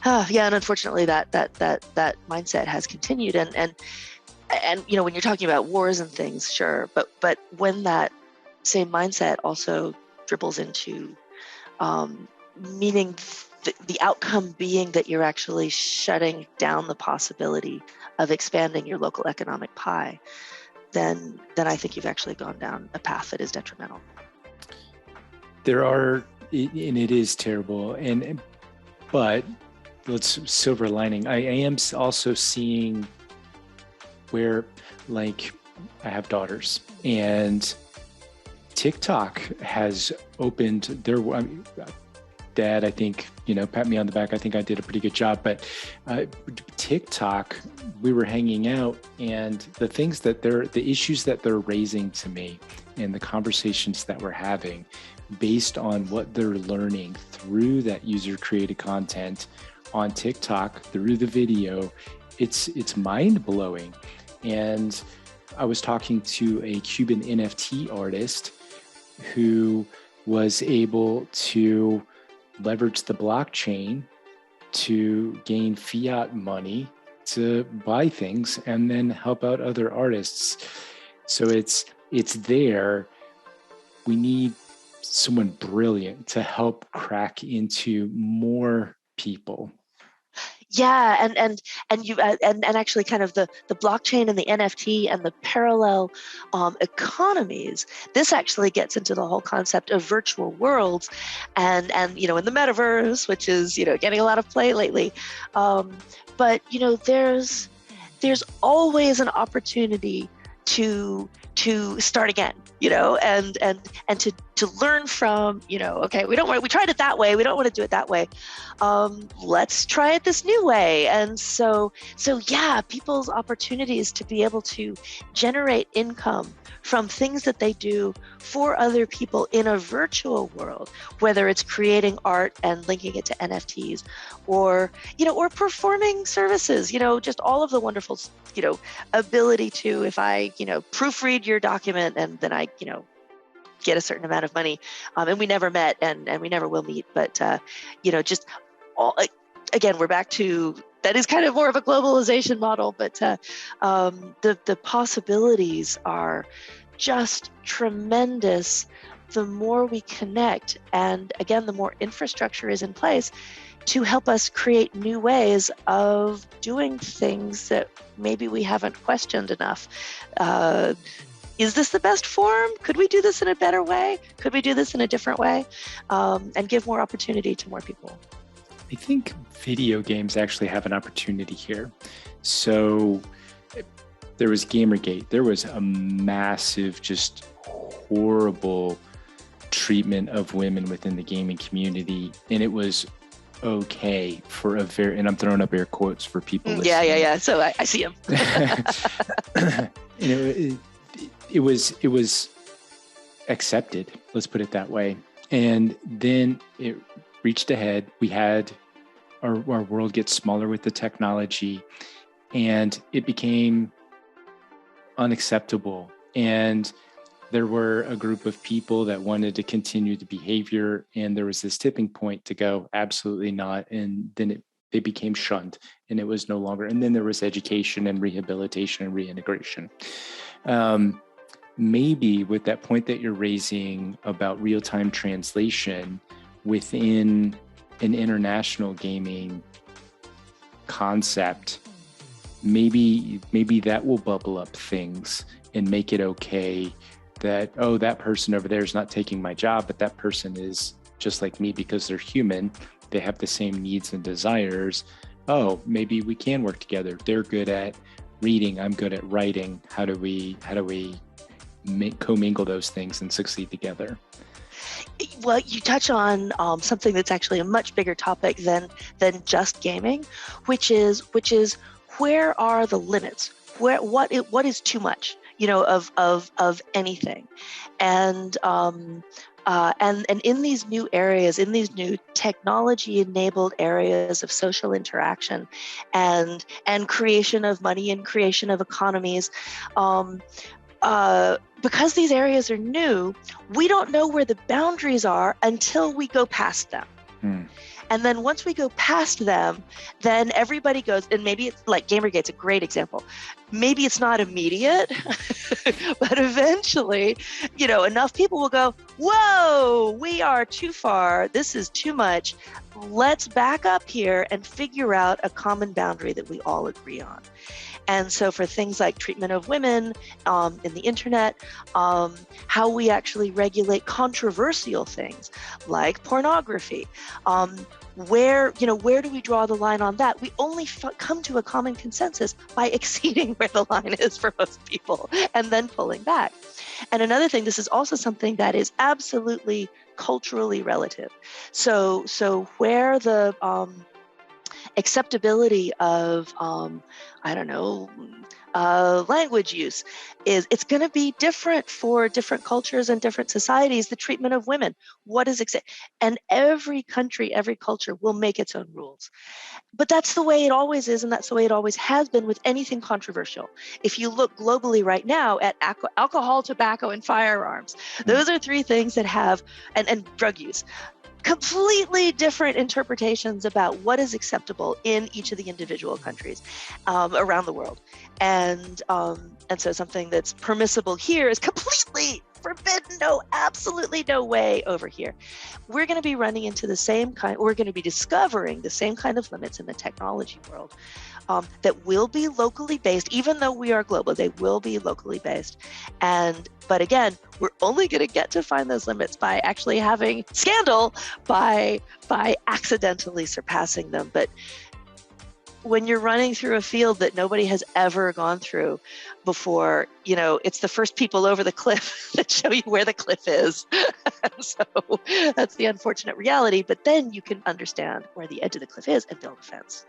and unfortunately that mindset has continued, and when you're talking about wars and things, sure, but when that same mindset also dribbles into meaning the outcome being that you're actually shutting down the possibility of expanding your local economic pie, then I think you've actually gone down a path that is detrimental. There are, and it is terrible, but let's silver lining. I am also seeing where, like, I have daughters, and TikTok has opened their, Dad, I think, pat me on the back. I think I did a pretty good job. But TikTok, we were hanging out, and the issues that they're raising to me and the conversations that we're having based on what they're learning through that user-created content on TikTok, through the video, it's mind-blowing. And I was talking to a Cuban NFT artist who was able to leverage the blockchain to gain fiat money to buy things and then help out other artists. So it's there. We need someone brilliant to help crack into more people. Yeah, and you and actually kind of the blockchain and the NFT and the parallel economies. This actually gets into the whole concept of virtual worlds, and in the metaverse, which is getting a lot of play lately. Um, but there's always an opportunity to start again, and to learn from, okay, we tried it that way, we don't want to do it that way. Let's try it this new way. And so yeah, people's opportunities to be able to generate income from things that they do for other people in a virtual world, whether it's creating art and linking it to NFTs, or performing services, just all of the wonderful, ability to, if I, proofread your document and then I, get a certain amount of money. And we never met, and we never will meet, but, just all, again, we're back to, that is kind of more of a globalization model, but the possibilities are just tremendous the more we connect. And again, the more infrastructure is in place to help us create new ways of doing things that maybe we haven't questioned enough. Is this the best form? Could we do this in a better way? Could we do this in a different way? And give more opportunity to more people. I think video games actually have an opportunity here. So there was Gamergate. There was a massive, just horrible treatment of women within the gaming community. And it was okay for a very, and I'm throwing up air quotes for people listening. Yeah. So I see them. It was accepted, let's put it that way. And then it reached ahead. We had our world get smaller with the technology, and it became unacceptable. And there were a group of people that wanted to continue the behavior, and there was this tipping point to go, absolutely not. And then they became shunned, and it was no longer. And then there was education and rehabilitation and reintegration. Maybe with that point that you're raising about real-time translation within an international gaming concept, maybe that will bubble up things and make it okay that, oh, that person over there is not taking my job, but that person is just like me because they're human. They have the same needs and desires. Oh, maybe we can work together. They're good at reading, I'm good at writing. How do we commingle those things and succeed together? Well, you touch on something that's actually a much bigger topic than just gaming, which is where are the limits? What is too much, of anything, and in these new areas, in these new technology-enabled areas of social interaction, and creation of money and creation of economies. Because these areas are new, we don't know where the boundaries are until we go past them. And then once we go past them, then everybody goes, and maybe it's like Gamergate's a great example. Maybe it's not immediate, but eventually, enough people will go, whoa, we are too far. This is too much. Let's back up here and figure out a common boundary that we all agree on. And so for things like treatment of women in the internet, how we actually regulate controversial things like pornography, where do we draw the line on that? We only come to a common consensus by exceeding where the line is for most people and then pulling back. And another thing, this is also something that is absolutely culturally relative. So where the acceptability of language use it's going to be different for different cultures and different societies. The treatment of women, what is and every country, every culture will make its own rules. But that's the way it always is, and that's the way it always has been with anything controversial. If you look globally right now at alcohol, tobacco, and firearms, those are three things that have, and drug use, completely different interpretations about what is acceptable in each of the individual countries around the world. And so something that's permissible here is completely forbidden, no, absolutely no way over here. We're going to be running into the same kind, we're going to be discovering the same kind of limits in the technology world that will be locally based, even though we are global, they will be locally based. But again, we're only going to get to find those limits by actually having scandal, by accidentally surpassing them. But when you're running through a field that nobody has ever gone through before, it's the first people over the cliff that show you where the cliff is. So that's the unfortunate reality. But then you can understand where the edge of the cliff is and build a fence.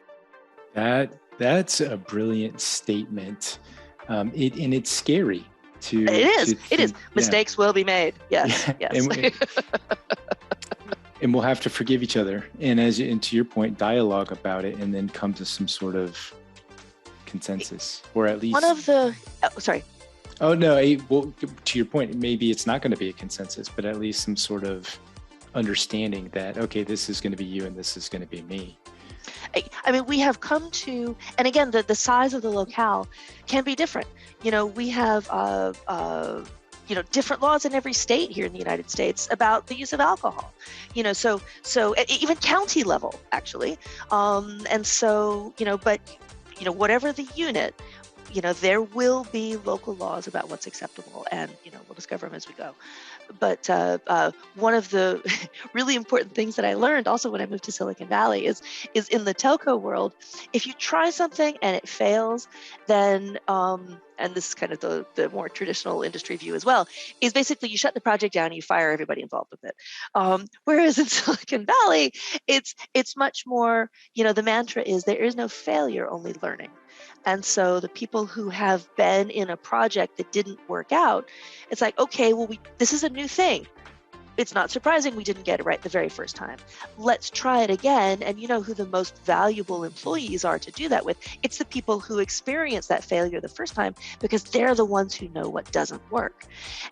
That's a brilliant statement. And it's scary to. It is. Mistakes will be made. Yes. Yeah. Yes. And we'll have to forgive each other. And to your point, dialogue about it, and then come to some sort of consensus, or at least sorry. Oh no. Well, to your point, maybe it's not going to be a consensus, but at least some sort of understanding that, okay, this is going to be you and this is going to be me. I mean, we have come to, and again, the size of the locale can be different. We have, different laws in every state here in the United States about the use of alcohol. So even county level, actually. And so, whatever the unit, there will be local laws about what's acceptable, and, we'll discover them as we go. But one of the really important things that I learned also when I moved to Silicon Valley is in the telco world, if you try something and it fails, then, and this is kind of the more traditional industry view as well, is basically you shut the project down and you fire everybody involved with it. Whereas in Silicon Valley, it's much more, the mantra is there is no failure, only learning. And so the people who have been in a project that didn't work out, it's like, okay, well, this is a new thing. It's not surprising we didn't get it right the very first time. Let's try it again. And you know who the most valuable employees are to do that with? It's the people who experience that failure the first time, because they're the ones who know what doesn't work.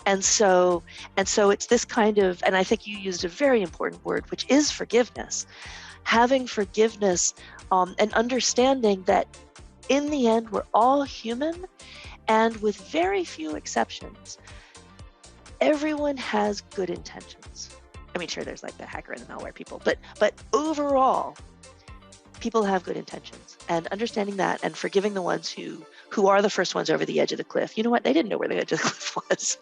And so it's this kind of, and I think you used a very important word, which is forgiveness. Having forgiveness and understanding that in the end, we're all human, and with very few exceptions, everyone has good intentions. I mean, sure, there's like the hacker and the malware people, but overall, people have good intentions. And understanding that and forgiving the ones who are the first ones over the edge of the cliff. You know what? They didn't know where the edge of the cliff was.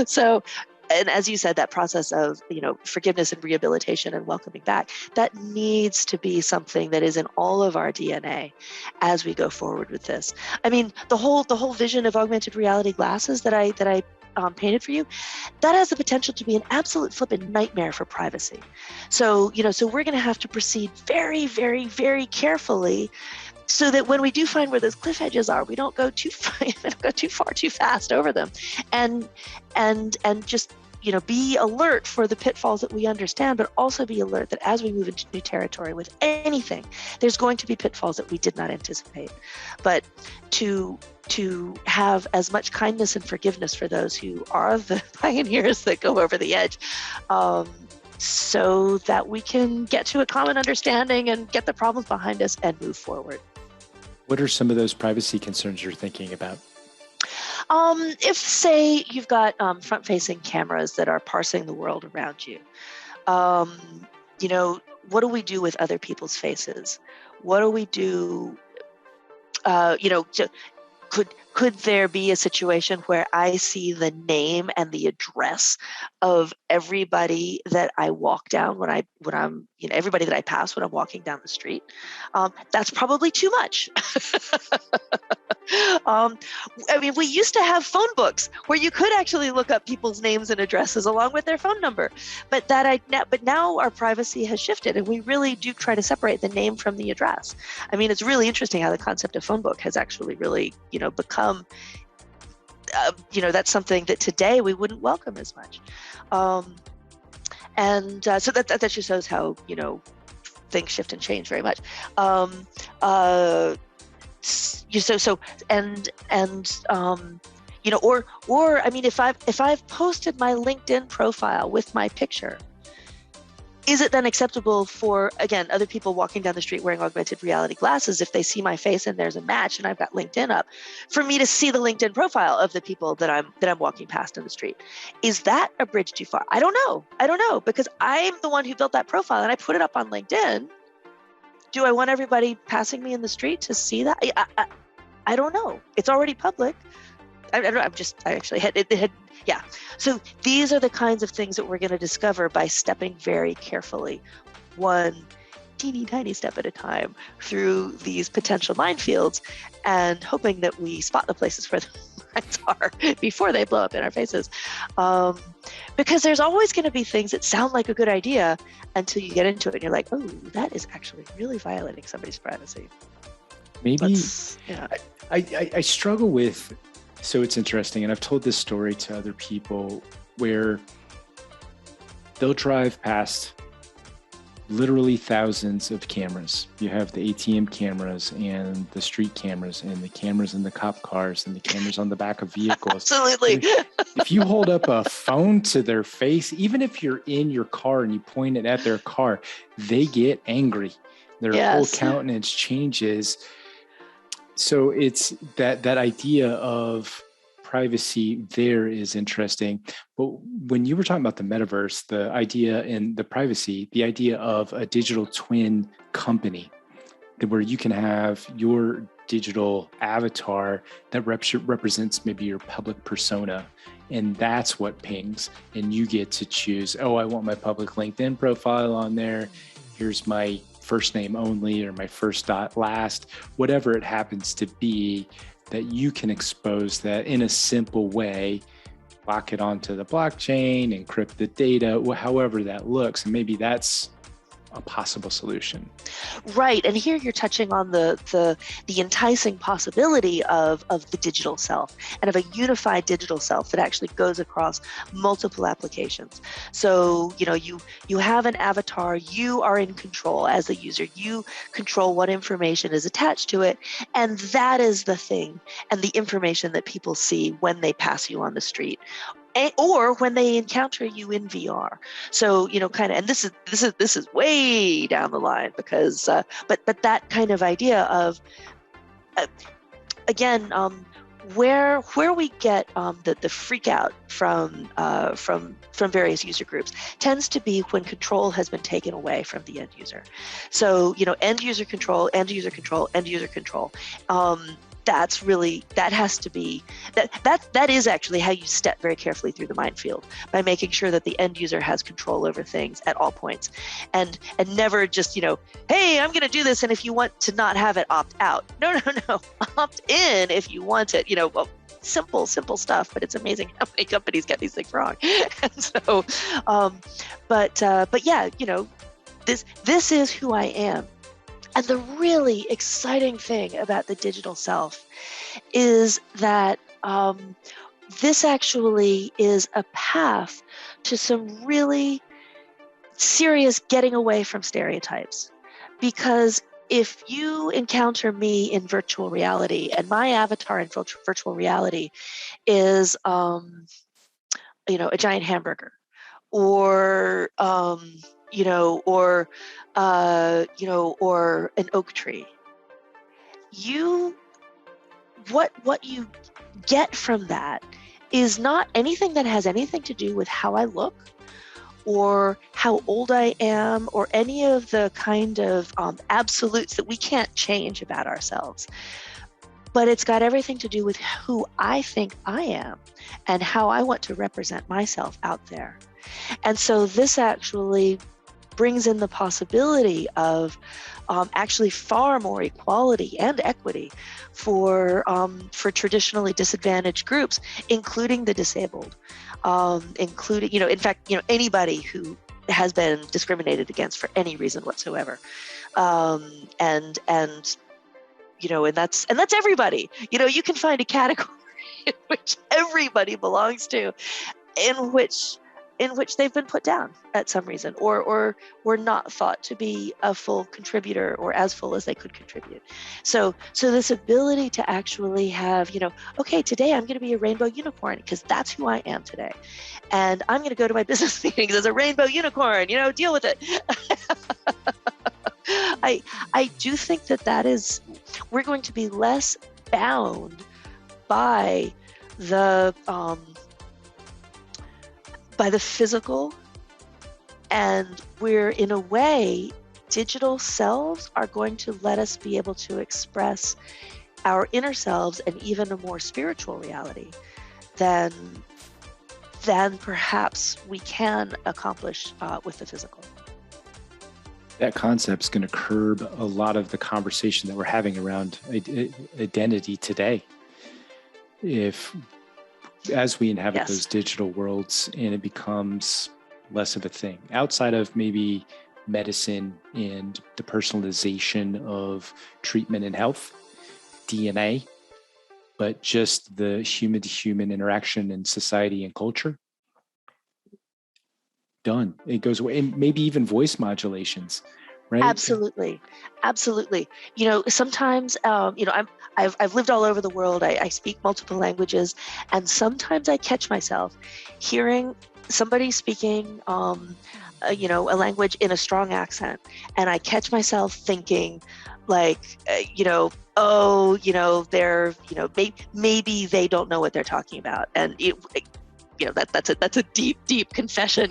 So, and as you said, that process of, forgiveness and rehabilitation and welcoming back, that needs to be something that is in all of our DNA as we go forward with this. I mean, the whole vision of augmented reality glasses that I painted for you, that has the potential to be an absolute flippin' nightmare for privacy. So, so we're going to have to proceed very, very, very carefully, so that when we do find where those cliff edges are, we don't go too far, too fast over them, and just be alert for the pitfalls that we understand, but also be alert that as we move into new territory with anything, there's going to be pitfalls that we did not anticipate. But to have as much kindness and forgiveness for those who are the pioneers that go over the edge, so that we can get to a common understanding and get the problems behind us and move forward. What are some of those privacy concerns you're thinking about? If, say, you've got front-facing cameras that are parsing the world around you, what do we do with other people's faces? What do we do? Could there be a situation where I see the name and the address of everybody that I walk down when I'm everybody that I pass when I'm walking down the street? That's probably too much. I mean, we used to have phone books where you could actually look up people's names and addresses along with their phone number, but now our privacy has shifted, and we really do try to separate the name from the address. I mean, it's really interesting how the concept of phone book has actually really, become, that's something that today we wouldn't welcome as much. So that just shows how, things shift and change very much. Or I mean, if I've posted my LinkedIn profile with my picture, is it then acceptable for, again, other people walking down the street wearing augmented reality glasses, if they see my face and there's a match and I've got LinkedIn up, for me to see the LinkedIn profile of the people that I'm walking past in the street? Is that a bridge too far? I don't know, because I'm the one who built that profile and I put it up on LinkedIn. Do I want everybody passing me in the street to see that? I don't know. It's already public. Yeah. So these are the kinds of things that we're going to discover by stepping very carefully, one teeny tiny step at a time, through these potential minefields, and hoping that we spot the places where the mines are before they blow up in our faces. Because there's always going to be things that sound like a good idea until you get into it and you're like, oh, that is actually really violating somebody's privacy. Maybe I struggle with, so it's interesting, and I've told this story to other people where they'll drive past literally thousands of cameras. You have the ATM cameras and the street cameras and the cameras in the cop cars and the cameras on the back of vehicles. Absolutely. If you hold up a phone to their face, even if you're in your car and you point it at their car, they get angry. Their whole countenance changes. So it's that idea of privacy there is interesting. But when you were talking about the metaverse, the idea in the privacy, the idea of a digital twin company where you can have your digital avatar that represents maybe your public persona, and that's what pings, and you get to choose, oh, I want my public LinkedIn profile on there. Here's my first name only, or my first dot last, whatever it happens to be, that you can expose that in a simple way, lock it onto the blockchain, encrypt the data, however that looks. And maybe that's a possible solution. Right. And here you're touching on the enticing possibility of the digital self, and of a unified digital self that actually goes across multiple applications. So, you have an avatar, you are in control as a user, you control what information is attached to it. And that is the thing and the information that people see when they pass you on the street, or when they encounter you in VR. So, and this is way down the line, because, but that kind of idea of, again, where we get the freak out from various user groups tends to be when control has been taken away from the end user. So, end user control. That has to be, that is actually how you step very carefully through the minefield, by making sure that the end user has control over things at all points, and never just, hey, I'm going to do this, and if you want to not have it, opt out. No, opt in if you want it. Well, simple stuff, but it's amazing how many companies get these things wrong. And so, but yeah, this is who I am. And the really exciting thing about the digital self is that this actually is a path to some really serious getting away from stereotypes. Because if you encounter me in virtual reality, and my avatar in virtual reality is, a giant hamburger, or or an oak tree. What you get from that is not anything that has anything to do with how I look, or how old I am, or any of the kind of absolutes that we can't change about ourselves. But it's got everything to do with who I think I am and how I want to represent myself out there. And so this actually brings in the possibility of actually far more equality and equity for traditionally disadvantaged groups, including the disabled, including, in fact, anybody who has been discriminated against for any reason whatsoever, and that's everybody. You can find a category in which everybody belongs to, in which in which they've been put down at some reason, or were not thought to be a full contributor or as full as they could contribute. So this ability to actually have, okay, today I'm going to be a rainbow unicorn because that's who I am today. And I'm going to go to my business meetings as a rainbow unicorn, deal with it. I do think that is, we're going to be less bound by the physical, and we're, in a way, digital selves are going to let us be able to express our inner selves and even a more spiritual reality than perhaps we can accomplish with the physical. That concept's going to curb a lot of the conversation that we're having around identity today. As we inhabit those digital worlds, and it becomes less of a thing outside of maybe medicine and the personalization of treatment and health, DNA, but just the human to human interaction in society and culture, done. It goes away. And maybe even voice modulations, right? Absolutely. Sometimes, I've lived all over the world. I speak multiple languages, and sometimes I catch myself hearing somebody speaking, a language in a strong accent, and I catch myself thinking, like, they're, maybe they don't know what they're talking about, and that's a deep confession,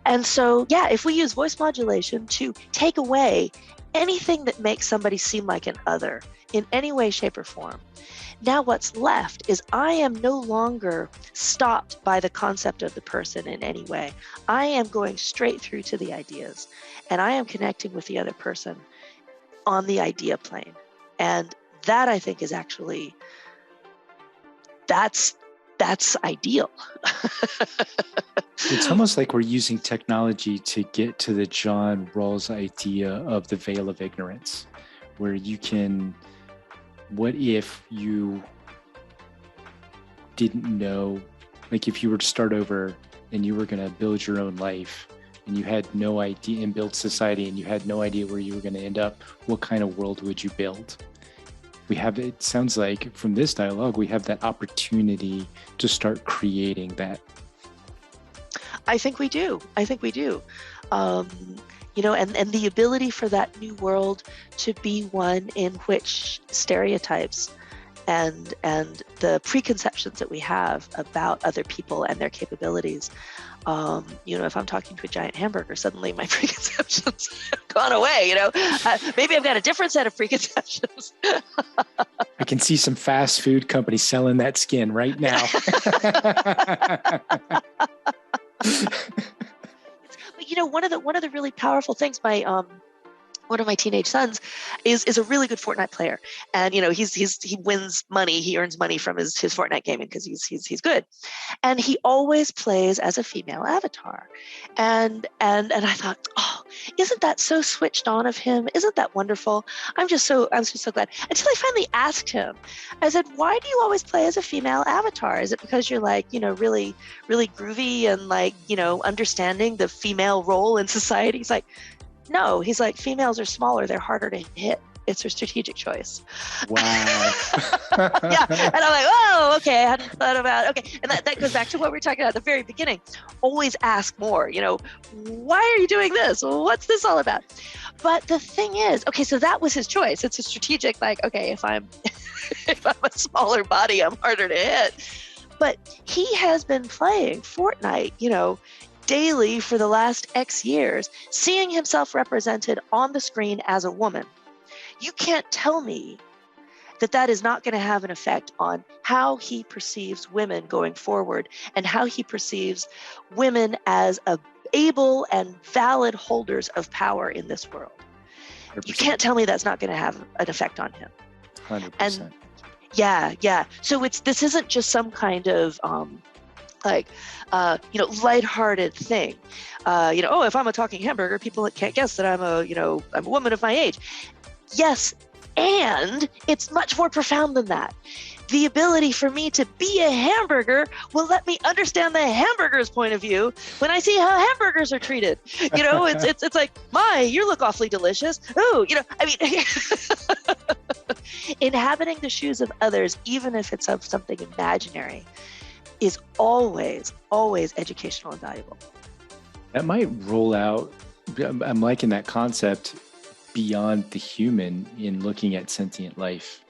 and so, if we use voice modulation to take away anything that makes somebody seem like an other in any way, shape, or form, now what's left is I am no longer stopped by the concept of the person in any way. I am going straight through to the ideas, and I am connecting with the other person on the idea plane. And that, I think, is actually, that's ideal. It's almost like we're using technology to get to the John Rawls idea of the veil of ignorance, where you can, what if you didn't know, like if you were to start over and you were going to build your own life and you had no idea, and build society, and you had no idea where you were going to end up, what kind of world would you build? It sounds like from this dialogue, we have that opportunity to start creating that. I think we do. And the ability for that new world to be one in which stereotypes and the preconceptions that we have about other people and their capabilities, if I'm talking to a giant hamburger, suddenly my preconceptions have gone away. Maybe I've got a different set of preconceptions. I can see some fast food companies selling that skin right now. But one of the really powerful things, one of my teenage sons is a really good Fortnite player, and he wins money, he earns money from his Fortnite gaming because he's good, and he always plays as a female avatar, and I thought, oh, isn't that so switched on of him? Isn't that wonderful? I'm just so glad. Until I finally asked him, I said, why do you always play as a female avatar? Is it because you're like, really, really groovy and like, understanding the female role in society? He's like, no, he's like, females are smaller, they're harder to hit. It's her strategic choice. Wow. Yeah. And I'm like, oh, okay. I hadn't thought about, okay. And that goes back to what we were talking about at the very beginning. Always ask more, why are you doing this? What's this all about? But the thing is, okay, so that was his choice. It's a strategic, like, okay, if I'm a smaller body, I'm harder to hit. But he has been playing Fortnite, daily for the last X years, seeing himself represented on the screen as a woman. You can't tell me that is not going to have an effect on how he perceives women going forward and how he perceives women as able and valid holders of power in this world. 100%. You can't tell me that's not going to have an effect on him. 100%. And yeah. So this isn't just some kind of lighthearted thing. If I'm a talking hamburger, people can't guess that I'm a woman of my age. Yes, and it's much more profound than that. the ability for me to be a hamburger will let me understand the hamburger's point of view when I see how hamburgers are treated. It's like, you look awfully delicious. Oh, I mean, inhabiting the shoes of others, even if it's of something imaginary, is always, always educational and valuable. That might roll out. I'm liking that concept beyond the human in looking at sentient life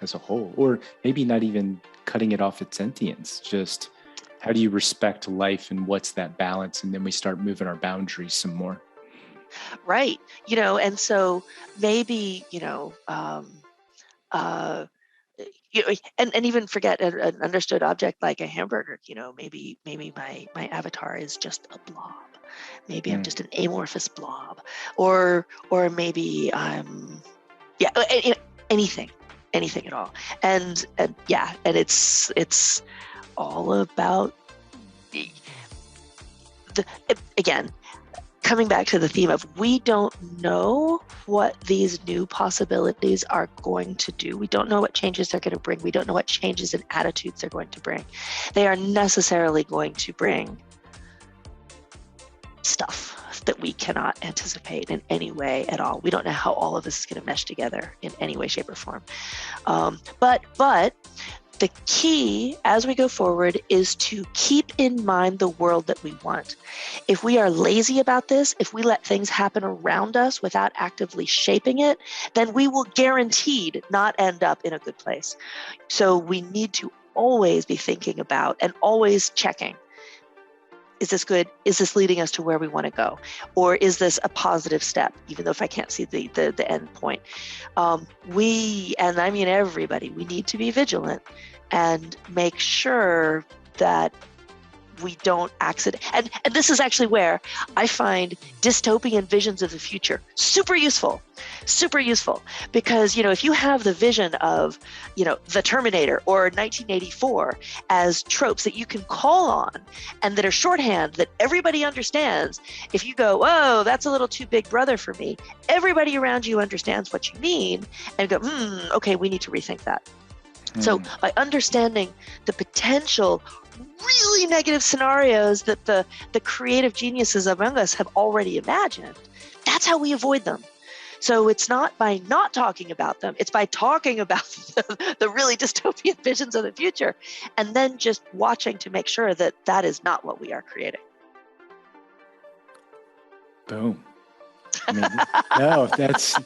as a whole, or maybe not even cutting it off at sentience. Just how do you respect life and what's that balance? And then we start moving our boundaries some more. Right. And so maybe, and even forget an understood object like a hamburger. Maybe my avatar is just a blob. Maybe I'm just an amorphous blob, or maybe I'm anything at all. And it's all about again, coming back to the theme of, we don't know what these new possibilities are going to do. We don't know what changes they're going to bring. We don't know what changes in attitudes they're going to bring. They are necessarily going to bring stuff that we cannot anticipate in any way at all. We don't know how all of this is going to mesh together in any way, shape, or form. But the key as we go forward is to keep in mind the world that we want. If we are lazy about this, if we let things happen around us without actively shaping it, then we will guaranteed not end up in a good place. So we need to always be thinking about and always checking. Is this good? Is this leading us to where we want to go? Or is this a positive step, even though if I can't see the end point? And I mean everybody, we need to be vigilant and make sure that we don't accident. And this is actually where I find dystopian visions of the future super useful, because, if you have the vision of, the Terminator or 1984 as tropes that you can call on and that are shorthand that everybody understands, if you go, oh, that's a little too big brother for me, everybody around you understands what you mean and go, okay, we need to rethink that. So by understanding the potential really negative scenarios that the creative geniuses among us have already imagined, that's how we avoid them. So it's not by not talking about them, it's by talking about the really dystopian visions of the future, and then just watching to make sure that that is not what we are creating. Boom. I mean, no, that's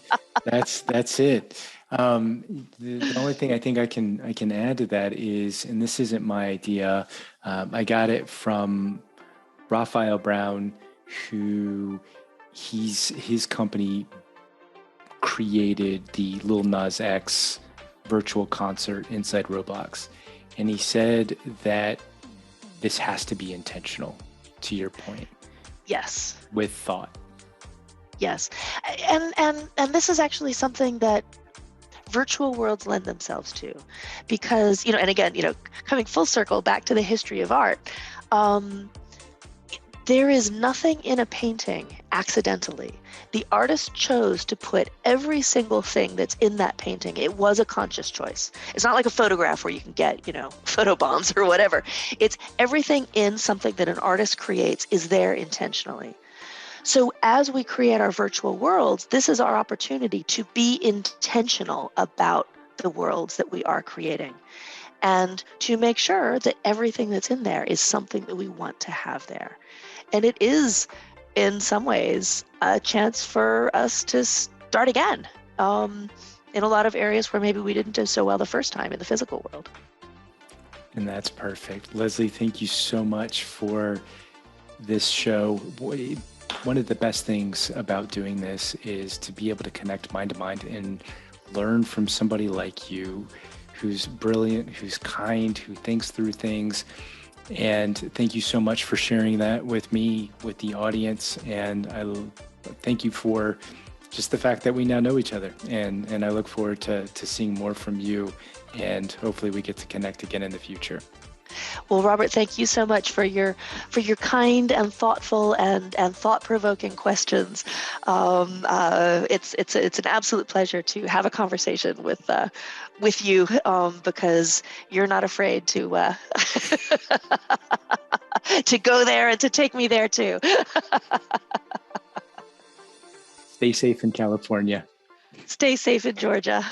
it. The only thing I think I can add to that is, and this isn't my idea, I got it from Raphael Brown, who his company created the Lil Nas X virtual concert inside Roblox. And he said that this has to be intentional, to your point. Yes. With thought. Yes. And this is actually something that virtual worlds lend themselves to, because, and again, coming full circle back to the history of art, there is nothing in a painting accidentally. The artist chose to put every single thing that's in that painting. It was a conscious choice. It's not like a photograph where you can get, photo bombs or whatever. It's everything in something that an artist creates is there intentionally. So as we create our virtual worlds, this is our opportunity to be intentional about the worlds that we are creating, and to make sure that everything that's in there is something that we want to have there. And it is, in some ways, a chance for us to start again in a lot of areas where maybe we didn't do so well the first time in the physical world. And that's perfect. Leslie, thank you so much for this show. One of the best things about doing this is to be able to connect mind to mind and learn from somebody like you, who's brilliant, who's kind, who thinks through things. And thank you so much for sharing that with me, with the audience. And I thank you for just the fact that we now know each other. And I look forward to seeing more from you. And hopefully we get to connect again in the future. Well, Robert, thank you so much for your kind and thoughtful and thought-provoking questions. It's an absolute pleasure to have a conversation with you because you're not afraid to to go there and to take me there too. Stay safe in California. Stay safe in Georgia.